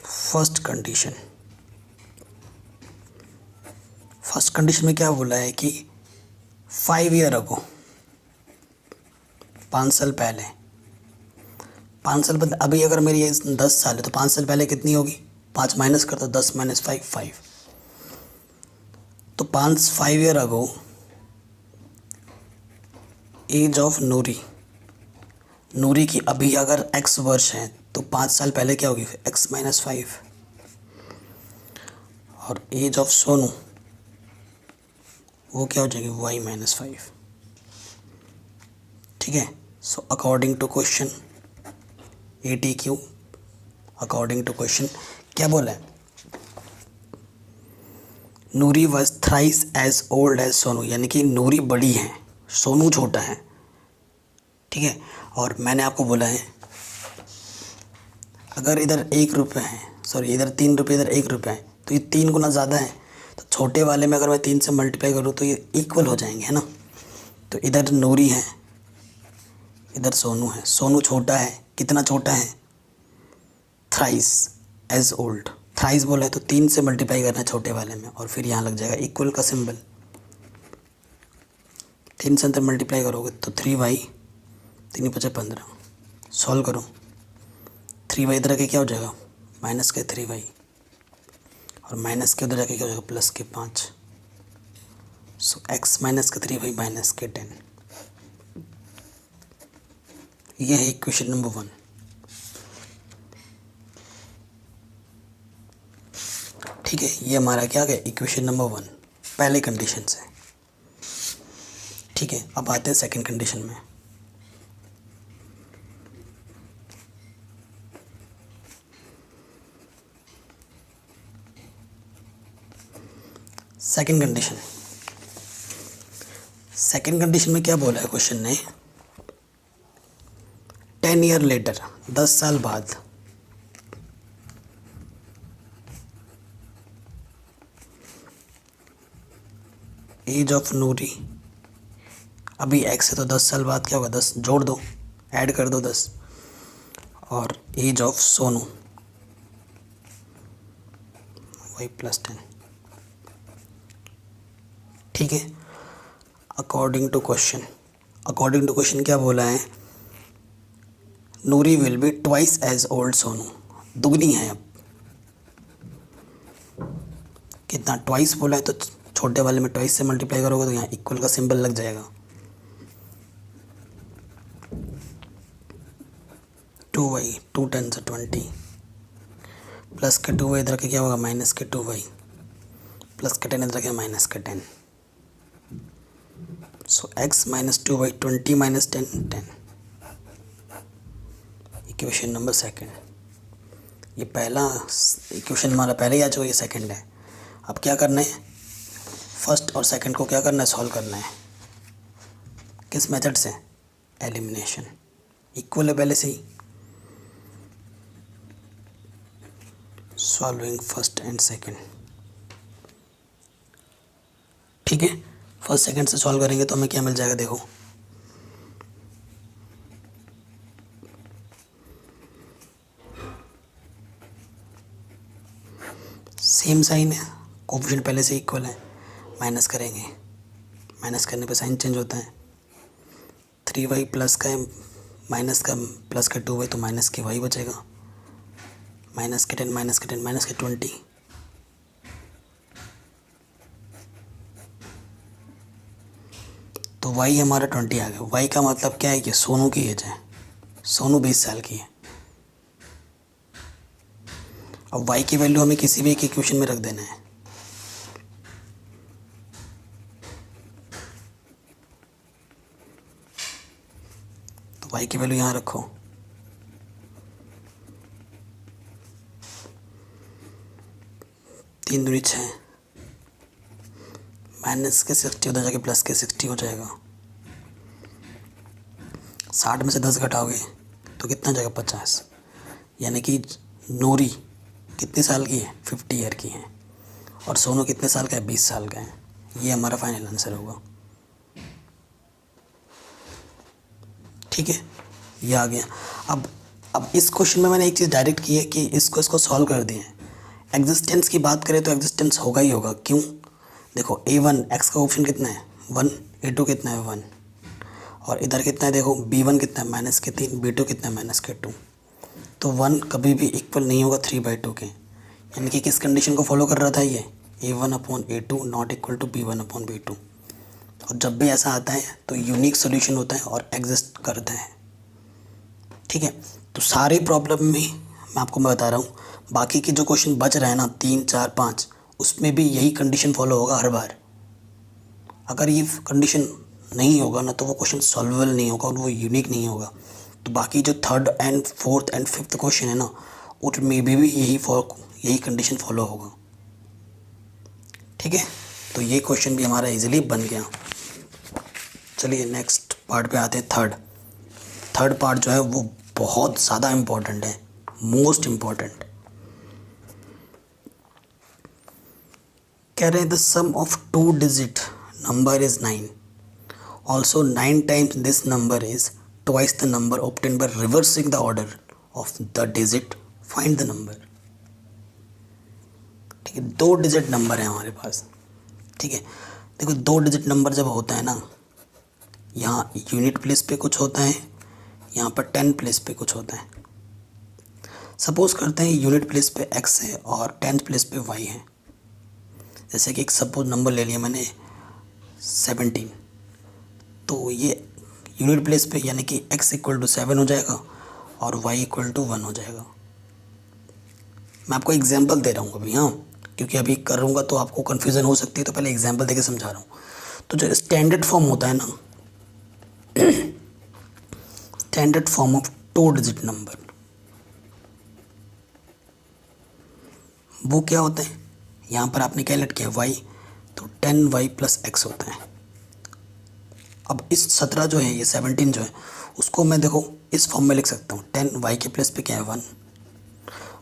first condition. First condition में क्या बोला है कि 5 year अगो, 5 साल पहले, 5 साल पहले, अभी अगर मेरी एज 10 साल है तो 5 साल पहले कितनी होगी, 5 माइनस कर दो, 10 माइनस 5 5, तो 5 year अगो एज ऑफ नूरी, नूरी की अभी अगर x वर्ष है तो 5 साल पहले क्या होगी x माइनस 5, और एज ऑफ सोनू वो क्या हो जाएगी y माइनस 5। ठीक है, so according to question ATQ, according to question क्या बोला है, Noori was thrice as old as Sonu, यानी कि नूरी बड़ी है, सोनू छोटा है। ठीक है, और मैंने आपको बोला है अगर इधर 1 रुपये है, सॉरी इधर 3 रुपये, इधर 1 रुपये है, तो ये 3 गुना ज़्यादा है, तो छोटे वाले में अगर मैं 3 से मल्टीप्लाई करूँ तो ये इक्वल हो जाएंगे, है ना। तो इधर नूरी है, इधर सोनू है, सोनू छोटा है, कितना छोटा है, थ्राइस एज ओल्ड, थ्राइस बोला है तो 3 से मल्टीप्लाई करना है छोटे वाले में, और फिर यहाँ लग जाएगा इक्वल का सिंबल, 3 से अंदर मल्टीप्लाई करोगे तो 3y, 3 × 5 = 15, सॉल्व करो, 3y इधर के क्या हो जाएगा माइनस के 3y, और माइनस के उधर जाके क्या हो जाएगा प्लस के 5, सो x माइनस के 3y माइनस के 10। यह है इक्वेशन नंबर 1। ठीक है, ये हमारा क्या है इक्वेशन नंबर 1 पहले कंडीशन से। ठीक है, अब आते हैं सेकंड कंडीशन में। सेकंड कंडीशन, सेकंड कंडीशन में क्या बोला है क्वेश्चन ने, 10 year लेटर, 10 साल बाद एज ऑफ नूरी, अभी x है तो 10 साल बाद क्या होगा 10 जोड़ दो, ऐड कर दो 10, और एज ऑफ सोनू वही +10। ठीक है, according to question, according to question क्या बोला है, Noori will be twice as old Sonu, दुगनी है अब, कितना ट्वाइस बोला है तो छोटे वाले में ट्वाइस से मल्टीप्लाई करोगे तो यहाँ इक्वल का सिंबल लग जाएगा, 2y, 2 × 10 = 20, प्लस के 2y इधर के क्या होगा माइनस के 2y, प्लस का 10 इधर गया माइनस का 10, सो x minus 2 by 20 minus 10 10। Equation number second, ये पहला इक्वेशन हमारा पहले ही आ चुका, ये सेकेंड है। अब क्या करना है, फर्स्ट और सेकंड को क्या करना है, सॉल्व करना है। किस मेथड से, एलिमिनेशन। इक्वल है पहले से ही, सॉल्विंग फर्स्ट एंड सेकंड। ठीक है, फर्स्ट सेकंड से सॉल्व करेंगे तो हमें क्या मिल जाएगा, देखो सेम साइन है, कोफिशिएंट पहले से इक्वल है, माइनस करेंगे, माइनस करने पे साइन चेंज होता है। 3y प्लस का माइनस का प्लस का 2y तो माइनस के y बचेगा, माइनस के 10 माइनस के 10 माइनस के 20, तो y हमारा 20 आ गया। y का मतलब क्या है कि सोनू की एज है, सोनू 20 साल की है। अब y की वैल्यू हमें किसी भी एक इक्वेशन में रख देना है। तो y की वैल्यू यहाँ रखो, तीन दूनी 6, माइनस के 60 उधर जाके प्लस के 60 हो जाएगा। 60 में से 10 घटाओगे तो कितना जाएगा, 50। यानी कि नूरी कितने साल की है, 50 ईयर की है, और सोनू कितने साल का है, 20 साल का है। ये हमारा फाइनल आंसर होगा। ठीक है, ये आ गया। अब इस क्वेश्चन में मैंने एक चीज़ डायरेक्ट की है कि इसको सॉल्व कर दिए हैं। एग्जिस्टेंस की बात करें तो एग्जिस्टेंस होगा ही होगा। क्यों, देखो a1 x का ऑप्शन कितना है 1, a2 कितना है 1, और इधर कितना है देखो b1 कितना है माइनस के 3, b2 कितना है माइनस के 2। तो 1 कभी भी इक्वल नहीं होगा 3/2 के। यानी कि किस कंडीशन को फॉलो कर रहा था ये, a1/a2 not equal to b1/b2। और जब भी ऐसा आता है तो यूनिक सोल्यूशन होता है और एग्जिस्ट करता है। ठीक है, तो सारे प्रॉब्लम में मैं आपको बता रहा हूँ, बाकी के जो क्वेश्चन बच रहे हैं ना 3 4 5, उसमें भी यही कंडीशन फॉलो होगा हर बार। अगर ये कंडीशन नहीं होगा ना तो वो क्वेश्चन सॉल्वेबल नहीं होगा और वो यूनिक नहीं होगा। तो बाकी जो third and fourth and fifth question है ना, उसमें भी यही कंडीशन फॉलो होगा। ठीक है, तो ये क्वेश्चन भी हमारा इजीली बन गया। चलिए नेक्स्ट पार्ट पे आते हैं। थर्ड पार्ट जो है वो बहुत ज़्यादा इम्पोर्टेंट है, मोस्ट इम्पोर्टेंट। कह रहे हैं the sum of 2 digit number is 9, also 9 times this number is twice the number obtained by reversing the order of the digit, find the number. ठीक है, 2 डिजिट नंबर है हमारे पास। ठीक है, देखो 2 डिजिट नंबर जब होता है ना, यहाँ यूनिट प्लेस पे कुछ होता है, यहाँ पर 10 प्लेस पे कुछ होता है। सपोज करते हैं यूनिट प्लेस पे x है और 10th प्लेस पे y है। जैसे कि एक सपोज नंबर ले लिया मैंने 17, तो ये यूनिट प्लेस पे यानी कि x इक्वल टू 7 हो जाएगा और y इक्वल टू 1 हो जाएगा। मैं आपको एग्जांपल दे रहा हूँ अभी, हाँ, क्योंकि अभी करूँगा तो आपको कन्फ्यूज़न हो सकती है, तो पहले एग्जांपल देके समझा रहा हूँ। तो जो स्टैंडर्ड फॉर्म होता है ना, standard form of 2 digit number, वो क्या होता है, यहाँ पर आपने क्या लेट किया y, तो 10y प्लस x होता है। अब इस 17 जो है, ये 17 जो है, उसको मैं देखो इस फॉर्म में लिख सकता हूँ। 10y के प्लस पे क्या है 1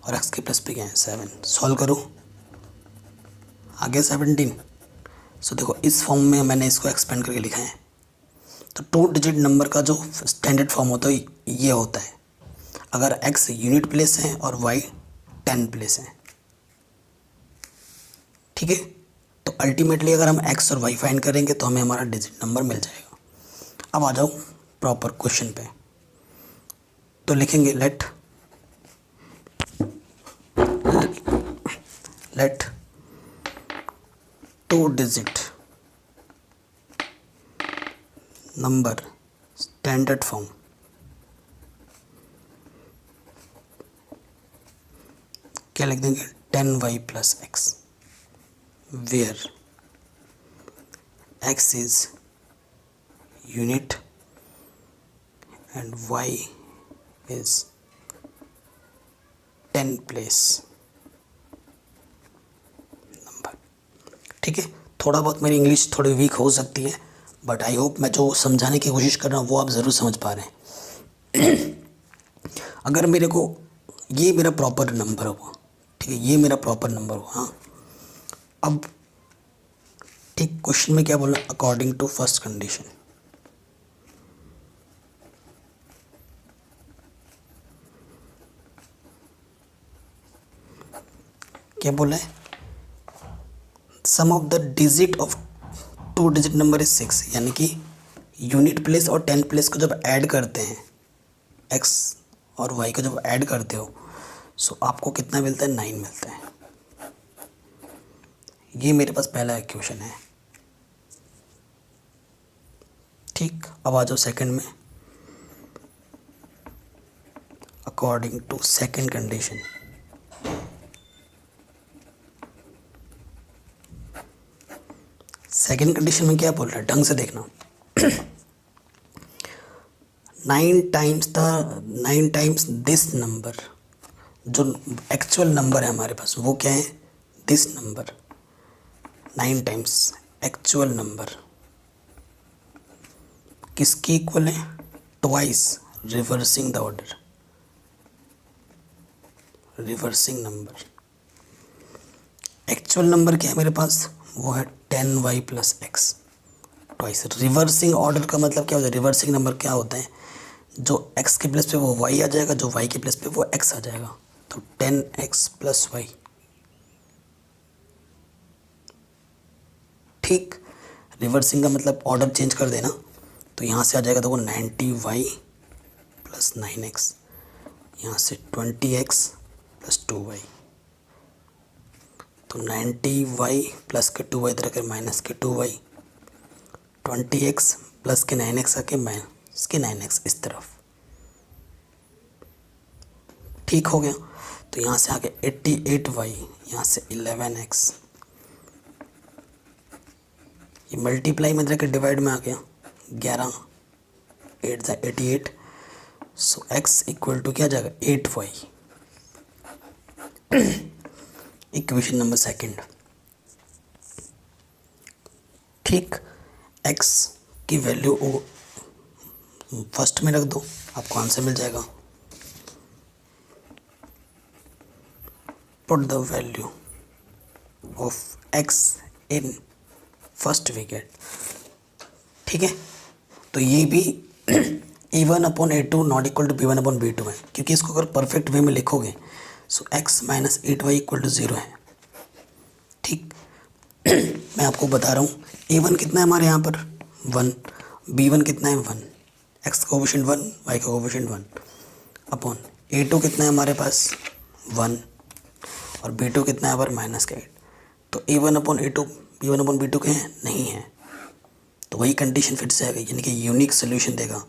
और x के प्लस पे क्या है 7। सॉल्व करो, आ गया 17। सो देखो इस फॉर्म में मैंने इसको एक्सपेंड करके लिखा है। तो 2 डिजिट नंबर का जो स्टैंडर्ड फॉर्म होता है ये होता है, अगर x यूनिट प्लेस है और y 10 प्लेस है। ठीक है, तो अल्टीमेटली अगर हम x और y फाइंड करेंगे तो हमें हमारा डिजिट नंबर मिल जाएगा। अब आ जाओ प्रॉपर क्वेश्चन पे, तो लिखेंगे let 2 digit number standard form क्या लिख देंगे 10y plus x। where x is unit and y is 10 place number. ठीक है, थोड़ा बहुत मेरी इंग्लिश थोड़ी वीक हो सकती है, बट आई होप मैं जो समझाने की कोशिश कर रहा हूँ वो आप ज़रूर समझ पा रहे हैं। अगर मेरे को ये मेरा प्रॉपर नंबर हुआ, ठीक है, ये मेरा प्रॉपर नंबर हुआ, हाँ। अब ठीक क्वेश्चन में क्या बोला, अकॉर्डिंग टू फर्स्ट कंडीशन। क्या बोला है, sum of the digit of 2 digit number is 6, यानी कि यूनिट प्लेस और 10 प्लेस को जब ऐड करते हैं, x और y को जब ऐड करते हो, सो आपको कितना मिलता है, 9 मिलता है। ये मेरे पास पहला इक्वेशन है। ठीक, अब आ जाओ सेकंड में, according to second condition. Second condition में क्या बोल रहा है, ढंग से देखना। 9 टाइम्स दिस नंबर, जो एक्चुअल नंबर है हमारे पास वो क्या है, this number. 9 times actual number किसके इक्वल है, twice reversing the order, reversing number. Actual number क्या है मेरे पास, वो है 10y plus x, twice. Reversing order का मतलब क्या होता है, रिवर्सिंग नंबर क्या होता है, जो x के प्लेस पे वो y आ जाएगा, जो y के प्लेस पे वो x आ जाएगा, तो 10x प्लस y। ठीक, रिवर्सिंग का मतलब ऑर्डर चेंज कर देना, तो यहाँ से आ जाएगा देखो 90y प्लस 9x, यहाँ से 20x प्लस 2y, तो 90y प्लस के 2y इधर आकर माइनस के 2y, 20x प्लस के 9x आके माइनस के 9x इस तरफ। ठीक हो गया, तो यहाँ से आके 88y, यहाँ से 11x, ये मल्टीप्लाई में इधर के डिवाइड में आ गया, 11 8 से 88, सो x इक्वल टू क्या जाएगा, 8y। Equation number second. ठीक, x की वैल्यू फर्स्ट में रख दो, आपको आंसर मिल जाएगा। Put the value of x in first wicket. ठीक है, तो ये भी a1 upon a2 not equal to b1 upon b2 है, क्योंकि इसको अगर परफेक्ट वे में लिखोगे so x minus 8y equal to 0 है। ठीक, मैं आपको बता रहा हूँ a1 कितना है हमारे यहाँ पर 1, b1 कितना है 1, x का कोफिशिएंट 1, y का कोफिशिएंट 1 अपॉन a2 कितना है हमारे पास 1 और b2 कितना है पर माइनस का 8, तो a1 upon a2 b1 upon b2 के हैं नहीं है, तो वही कंडीशन फिर से आ गई, यानी कि यूनिक सोल्यूशन देगा।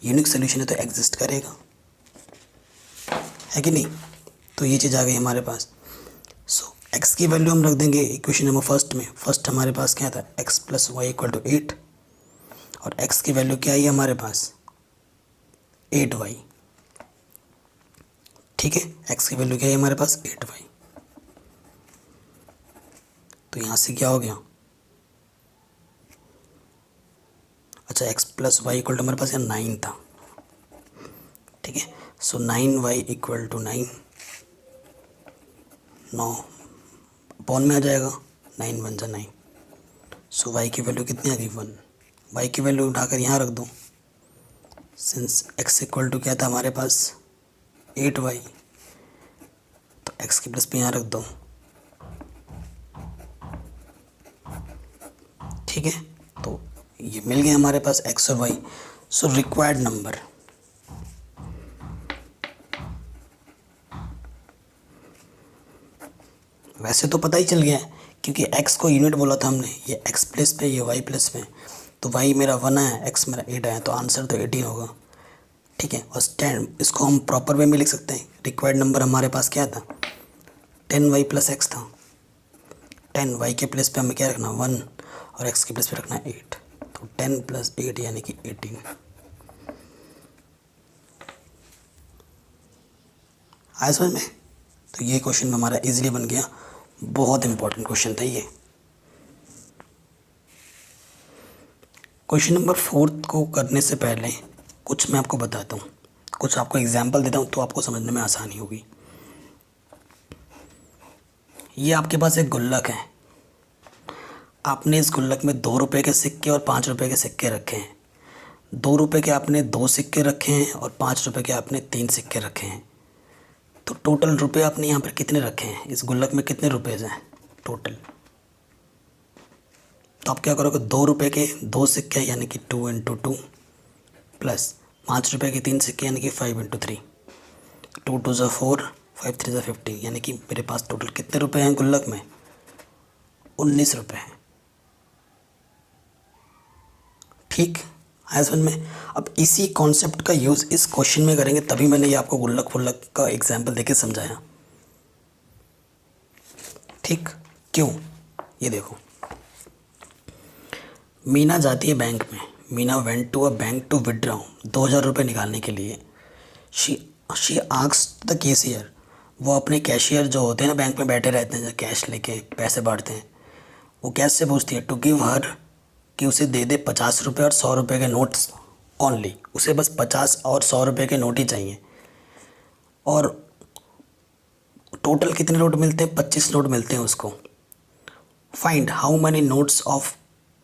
यूनिक सोल्यूशन है तो एग्जिस्ट करेगा, है कि नहीं, तो ये चीज़ आ गई हमारे पास। सो x की वैल्यू हम रख देंगे इक्वेशन नंबर फर्स्ट में। फर्स्ट हमारे पास क्या था, x plus y equal to 8, और x की वैल्यू क्या आई हमारे पास 8y। ठीक है, x की वैल्यू क्या है हमारे पास 8y, तो यहाँ से क्या हो गया, अच्छा x plus y equal to हमारे पास यहाँ 9 था। ठीक है, सो 9y इक्वल टू 9 अपॉन में आ जाएगा, 9 1 जा 9, सो y की वैल्यू कितनी आ गई 1। y की वैल्यू उठाकर यहाँ रख दो, सिंस x इक्वल टू क्या था हमारे पास 8y, तो x की प्लस पे यहाँ रख दो। ठीक है, तो ये मिल गया हमारे पास x और y। सो रिक्वायर्ड नंबर, वैसे तो पता ही चल गया है क्योंकि x को यूनिट बोला था हमने, ये x प्लेस पे ये y प्लेस पे, तो y मेरा 1 है, x मेरा 8 है, तो आंसर तो 18 होगा। ठीक है, और स्टैंड इसको हम प्रॉपर वे में लिख सकते हैं। रिक्वायर्ड नंबर हमारे पास क्या था 10y प्लस एक्स था, 10, वाई के प्लेस पे हमें क्या रखना 1 और एक्स के प्लेस पे रखना 8, तो 10 + 8 यानी कि 18। आया समझ में? तो ये क्वेश्चन हमारा इजीली बन गया, बहुत इंपॉर्टेंट क्वेश्चन था ये। क्वेश्चन नंबर 4 को करने से पहले कुछ मैं आपको बताता हूँ, कुछ आपको एग्जाम्पल देता हूँ तो आपको समझने में आसानी होगी। ये आपके पास एक गुल्लक है, आपने इस गुल्लक में 2 रुपये के सिक्के और 5 रुपये के सिक्के रखे हैं। 2 रुपये के आपने 2 सिक्के रखे हैं और 5 रुपये के आपने 3 सिक्के रखे हैं। तो टोटल रुपये आपने यहाँ पर कितने रखे हैं? इस गुल्लक में कितने रुपये हैं टोटल? तो आप क्या करोगे, 2 रुपये के 2 सिक्के यानी कि 2 × 2 प्लस 5 रुपये के 3 सिक्के यानी कि 5 × 3, 2 × 2 = 4, 5 × 3 = 15, यानी कि मेरे पास टोटल कितने रुपये हैं गुल्लक में? 19 रुपये हैं। ठीक है समझ में? अब इसी कॉन्सेप्ट का यूज़ इस क्वेश्चन में करेंगे, तभी मैंने ये आपको गुल्लक फुल्लक का एग्जाम्पल देके समझाया। ठीक, क्यों? ये देखो, मीना जाती है बैंक में। Meena went to a bank to withdraw 2000 रुपये निकालने के लिए। शी आस्क्ड द कैशियर, वो अपने कैशियर जो होते हैं ना बैंक में बैठे रहते हैं, जो कैश लेके पैसे बांटते हैं, वो कैश से पूछती है टू गिव हर, कि उसे दे दे 50 रुपये और 100 रुपये के नोट्स ओनली। उसे बस 50 और 100 रुपये के नोट ही चाहिए। और टोटल कितने नोट मिलते हैं? 25 नोट मिलते हैं उसको। Find how many notes of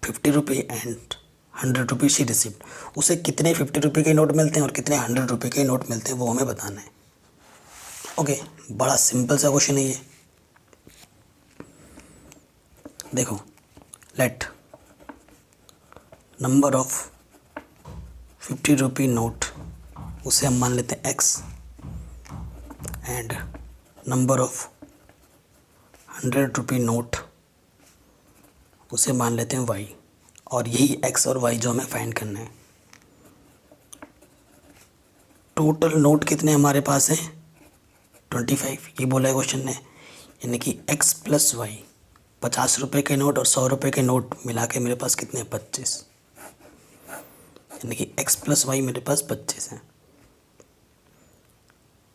50 रुपये एंड 100 रुपये शी रिसीव्ड। उसे कितने 50 रुपये के नोट मिलते हैं और कितने 100 रुपये के नोट मिलते हैं, वो हमें बताना है। ओके, बड़ा सिंपल सा क्वेश्चन है ये। देखो, लेट नंबर ऑफ 50 रुपये नोट, उसे हम मान लेते हैं x, एंड नंबर ऑफ 100 रुपये नोट, उसे मान लेते हैं y, और यही x और y जो हमें फाइंड करना है। टोटल नोट कितने हमारे पास हैं? 25, ये बोला है क्वेश्चन ने, यानी कि x + y, 50 रुपये के नोट और 100 रुपये के नोट मिला के मेरे पास कितने हैं? 25, यानी कि x + y मेरे पास 25 है।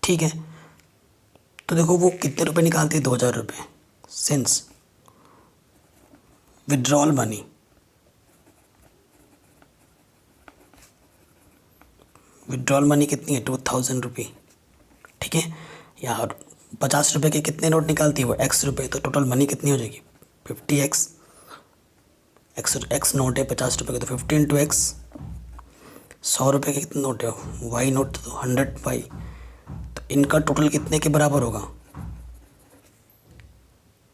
ठीक है, तो देखो वो कितने रुपए निकालती है? 2000 रुपये। Since withdrawal money, withdrawal money कितनी है? 2000 रुपये। ठीक है, यार 50 रुपये के कितने नोट निकालती है वो? x रुपये। तो टोटल मनी कितनी हो जाएगी? 50x। x नोट है 50 रुपये का, तो 50 × x। 100 रुपये के कितने नोट है? y नोट, तो 100y। तो इनका टोटल कितने के बराबर होगा?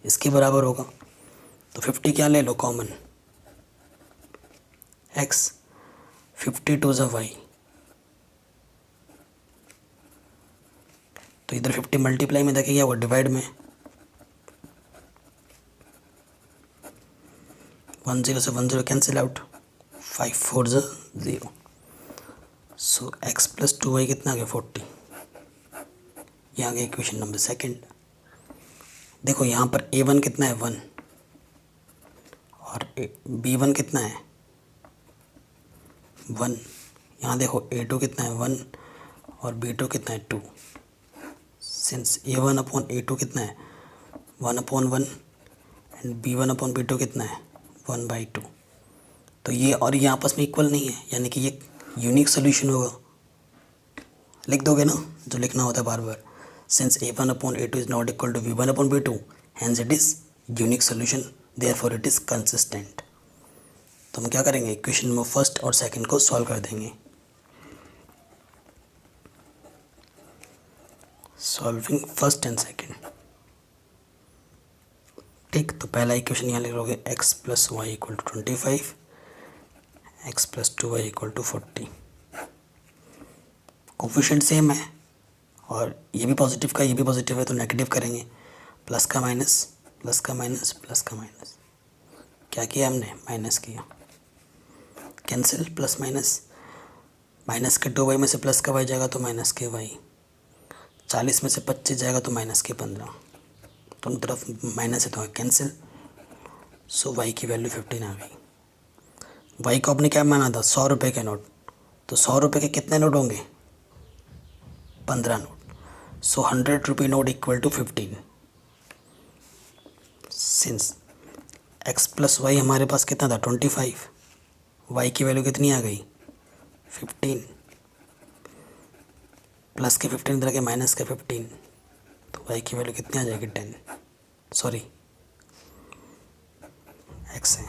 इसके बराबर होगा। तो 50 क्या ले लो कॉमन, x, 50 × 2 = y। तो इधर 50 मल्टीप्लाई में देखिए क्या हुआ? डिवाइड में 1 0 से 1 0 कैंसिल आउट, 5 4 0। सो x + 2y कितना आ गया? 40। ये आ गया इक्वेशन नंबर 2। देखो यहाँ पर a1 कितना है? 1, और b1 कितना है? 1। यहाँ देखो a2 कितना है? 1, और b2 कितना है? 2। सिंस a1/a2 कितना है? 1/1, एंड b1/b2 कितना है? 1/2। तो ये और ये आपस में इक्वल नहीं है, यानी कि ये यूनिक सोल्यूशन होगा। लिख दोगे ना जो लिखना होता है बार बार, since a1/a2 is not equal to b1/b2, hence it is unique solution, therefore it is consistent. तो हम क्या करेंगे? इक्वेशन में फर्स्ट और सेकंड को सॉल्व कर देंगे। Solving first and second. ठीक, तो पहला इक्वेशन यहाँ लिख लोगे x + y = 25, x + 2y = 40। Coefficient same है, और ये भी पॉजिटिव का ये भी पॉजिटिव है, तो नेगेटिव करेंगे। प्लस का माइनस, प्लस का माइनस, प्लस का माइनस। क्या किया हमने? माइनस किया। कैंसिल, प्लस माइनस, माइनस के 2y में से प्लस का y जाएगा तो माइनस के y। 40 में से 25 जाएगा तो माइनस के 15। दोनों तरफ माइनस है तो कैंसिल, सो वाई की वैल्यू 15 आ गई। वाई को आपने क्या माना था, 100 रुपये के नोट, तो 100 रुपये के कितने नोट होंगे, 15 नोट। सो 100 रुपये note equal to 15। Since x plus y हमारे पास कितना था, 25, वाई की वैल्यू कितनी आ गई, 15, प्लस के 15 इधर के माइनस के 15, तो वाई की वैल्यू कितनी आ जाएगी, 10, सॉरी एक्स है।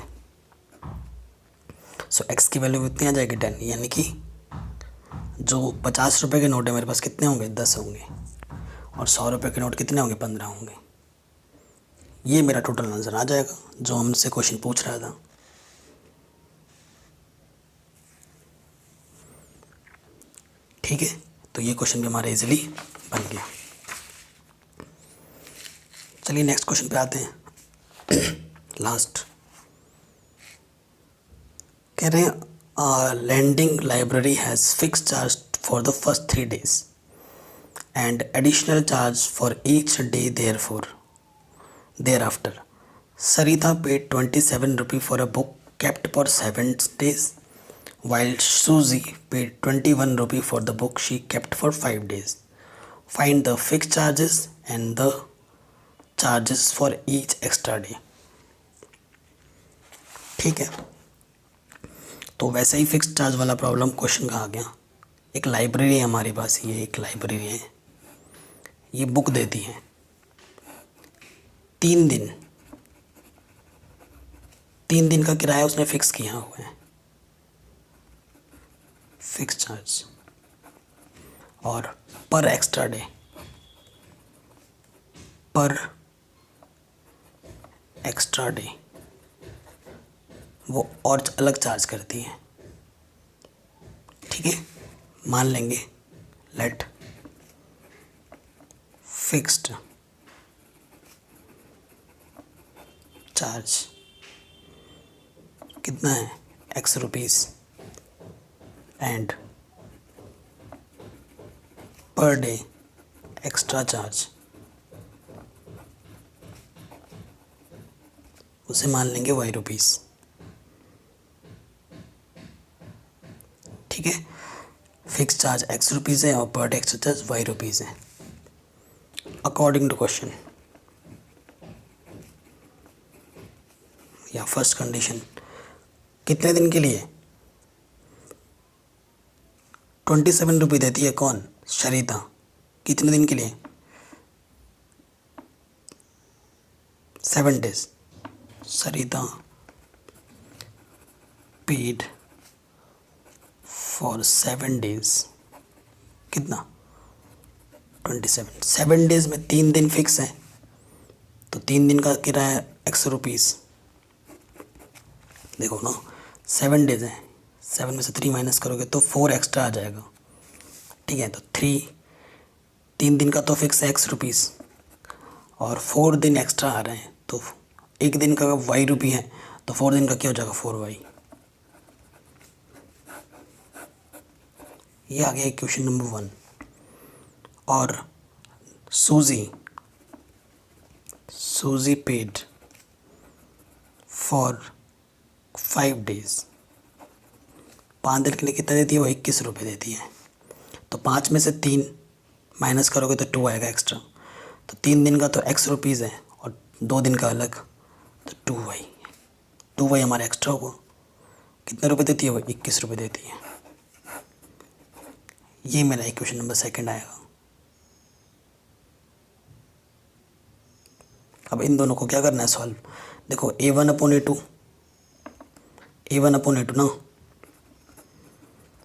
सो एक्स की वैल्यू कितनी आ जाएगी, 10, यानी कि जो 50 रुपये के नोट है मेरे पास कितने होंगे, 10 होंगे, और 100 रुपये के नोट कितने होंगे, 15 होंगे। ये मेरा टोटल आंसर आ जाएगा जो हमसे क्वेश्चन पूछ रहा था। ठीक है, तो ये क्वेश्चन भी हमारा इजीली बन गया। चलिए नेक्स्ट क्वेश्चन पे आते हैं। लास्ट कह रहे हैं lending library has fix charge for the first 3 days and additional charge for each day thereafter. Sarita paid 27 rupees for a book kept for 7 days, while Suzy paid 21 rupees for the book she kept for 5 days. Find the fixed charges and the charges for each extra day. ठीक है, तो वैसे ही fixed charge वाला problem question का आ गया। एक library है हमारे पास, ये एक लाइब्रेरी है, ये बुक देती है, 3 दिन का किराया उसने फिक्स किया हुआ है, फिक्स चार्ज, और पर एक्स्ट्रा डे वो और अलग चार्ज करती है। ठीक है, मान लेंगे लेट फिक्स्ड चार्ज कितना है, एक्स रुपीस, एंड पर डे एक्स्ट्रा चार्ज उसे मान लेंगे वाई रुपीस। ठीक है, फिक्स चार्ज एक्स रुपीज़ है और per day extra charge y rupees है। अकॉर्डिंग टू क्वेश्चन या फर्स्ट कंडीशन, कितने दिन के लिए 27 रुपये देती है कौन, शरीता, कितने दिन के लिए, 7 days। Sarita paid for 7 days, कितना, 27। 7 days में 3 दिन फिक्स है, तो 3 दिन का किराया एक्स रुपीज़। देखो ना, 7 days है, 7 में से 3 माइनस करोगे तो 4 एक्स्ट्रा आ जाएगा। ठीक है, तो 3 दिन का तो फिक्स है एक्स रुपीज़, और 4 दिन एक्स्ट्रा आ रहे हैं, तो एक दिन का वाई रुपी है, तो 4 दिन का क्या हो जाएगा, 4y। ये आ गया क्वेश्चन नंबर 1। और सूजी पेड फॉर 5 days, 5 दिन के लिए कितना देती है, वो 21 रुपये देती है। तो 5 में से 3 माइनस करोगे तो 2 आएगा एक्स्ट्रा, तो 3 दिन का तो एक्स रुपीज़ है और 2 दिन का अलग, तो 2y हमारा एक्स्ट्रा होगा। कितने रुपए देती है, वो 21 रुपये देती है। ये मेरा इक्वेशन नंबर 2 आएगा। अब इन दोनों को क्या करना है, सॉल्व। देखो a1/a2 ना,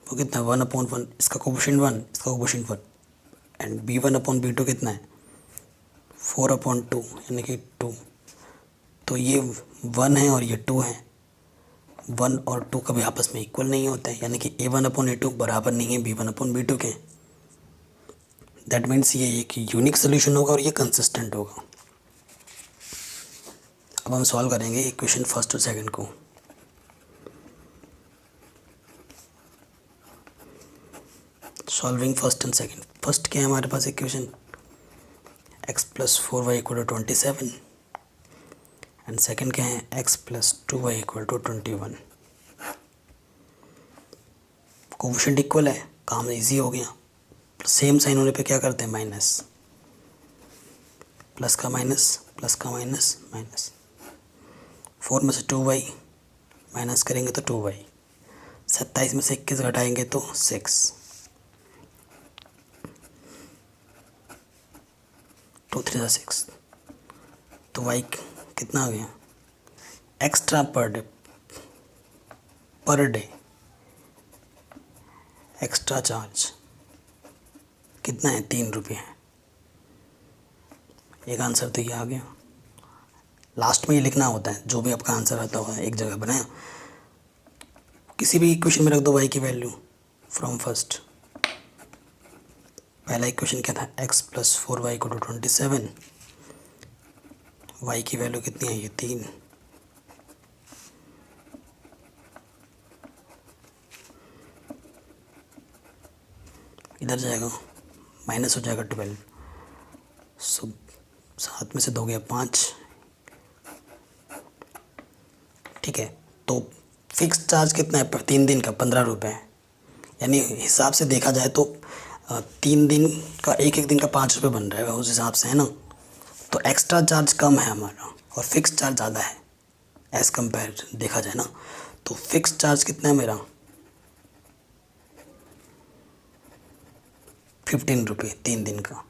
वो कितना है, 1/1, इसका कोफिशिएंट 1, इसका कोफिशिएंट 1, एंड b1/b2 कितना है, 4/2, यानी कि 2। तो ये 1 है और ये 2 है, 1 और 2 कभी आपस में इक्वल नहीं होते हैं, यानी कि a1/a2 बराबर नहीं है b1/b2 के। दैट मीन्स ये एक यूनिक सोल्यूशन होगा और ये कंसिस्टेंट होगा। अब हम सॉल्व करेंगे इक्वेशन फर्स्ट और सेकंड को। Solving first and second. First क्या है हमारे पास equation, x + 4y = 27 and second क्या है, x plus 2y equal to 21। Coefficient equal है, काम इजी हो गया। सेम साइन होने पे क्या करते हैं, माइनस, प्लस का माइनस, प्लस का माइनस, माइनस। 4 में से 2y माइनस करेंगे तो 2y। 27 में से 21 घटाएंगे तो 6। 2 3 6। तो y कितना आ गया, एक्स्ट्रा पर डे एक्स्ट्रा चार्ज कितना है, 3 रुपये है। एक आंसर तो ये आ गया। लास्ट में ये लिखना होता है, जो भी आपका आंसर आता होगा एक जगह बनाया, किसी भी इक्वेशन में रख दो y की वैल्यू फ्रॉम फर्स्ट। पहला इक्वेशन क्या था, x plus 4y equal to 27। y की वैल्यू कितनी है, ये 3। इधर जाएगा, माइनस हो जाएगा 12। सो 7 में से 2 गया 5। ठीक है, तो फिक्स चार्ज कितना है 3 दिन का, 15 रुपये है। यानी हिसाब से देखा जाए तो 3 दिन का, एक दिन का 5 रुपये बन रहा है उस हिसाब से, है ना। तो एक्स्ट्रा चार्ज कम है हमारा और फिक्स चार्ज ज़्यादा है एज़ कंपेयर देखा जाए ना। तो फिक्स चार्ज कितना है मेरा, 15 रुपये 3 दिन का,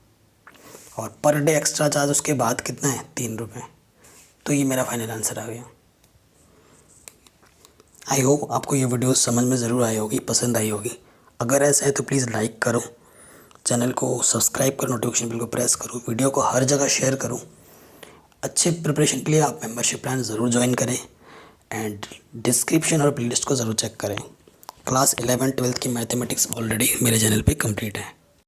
और पर डे एक्स्ट्रा चार्ज उसके बाद कितना है, 3 रुपये। तो ये मेरा फाइनल आंसर आ गया। आई होप आपको ये वीडियो समझ में ज़रूर आई होगी, पसंद आई होगी। अगर ऐसा है तो प्लीज़ लाइक करो, चैनल को सब्सक्राइब करो, नोटिफिकेशन बिल को प्रेस करो, वीडियो को हर जगह शेयर करो। अच्छे प्रिपरेशन के लिए आप मेंबरशिप प्लान ज़रूर ज्वाइन करें एंड डिस्क्रिप्शन और प्लेलिस्ट को ज़रूर चेक करें। क्लास 11 12 की मैथमेटिक्स ऑलरेडी मेरे चैनल पे कंप्लीट है।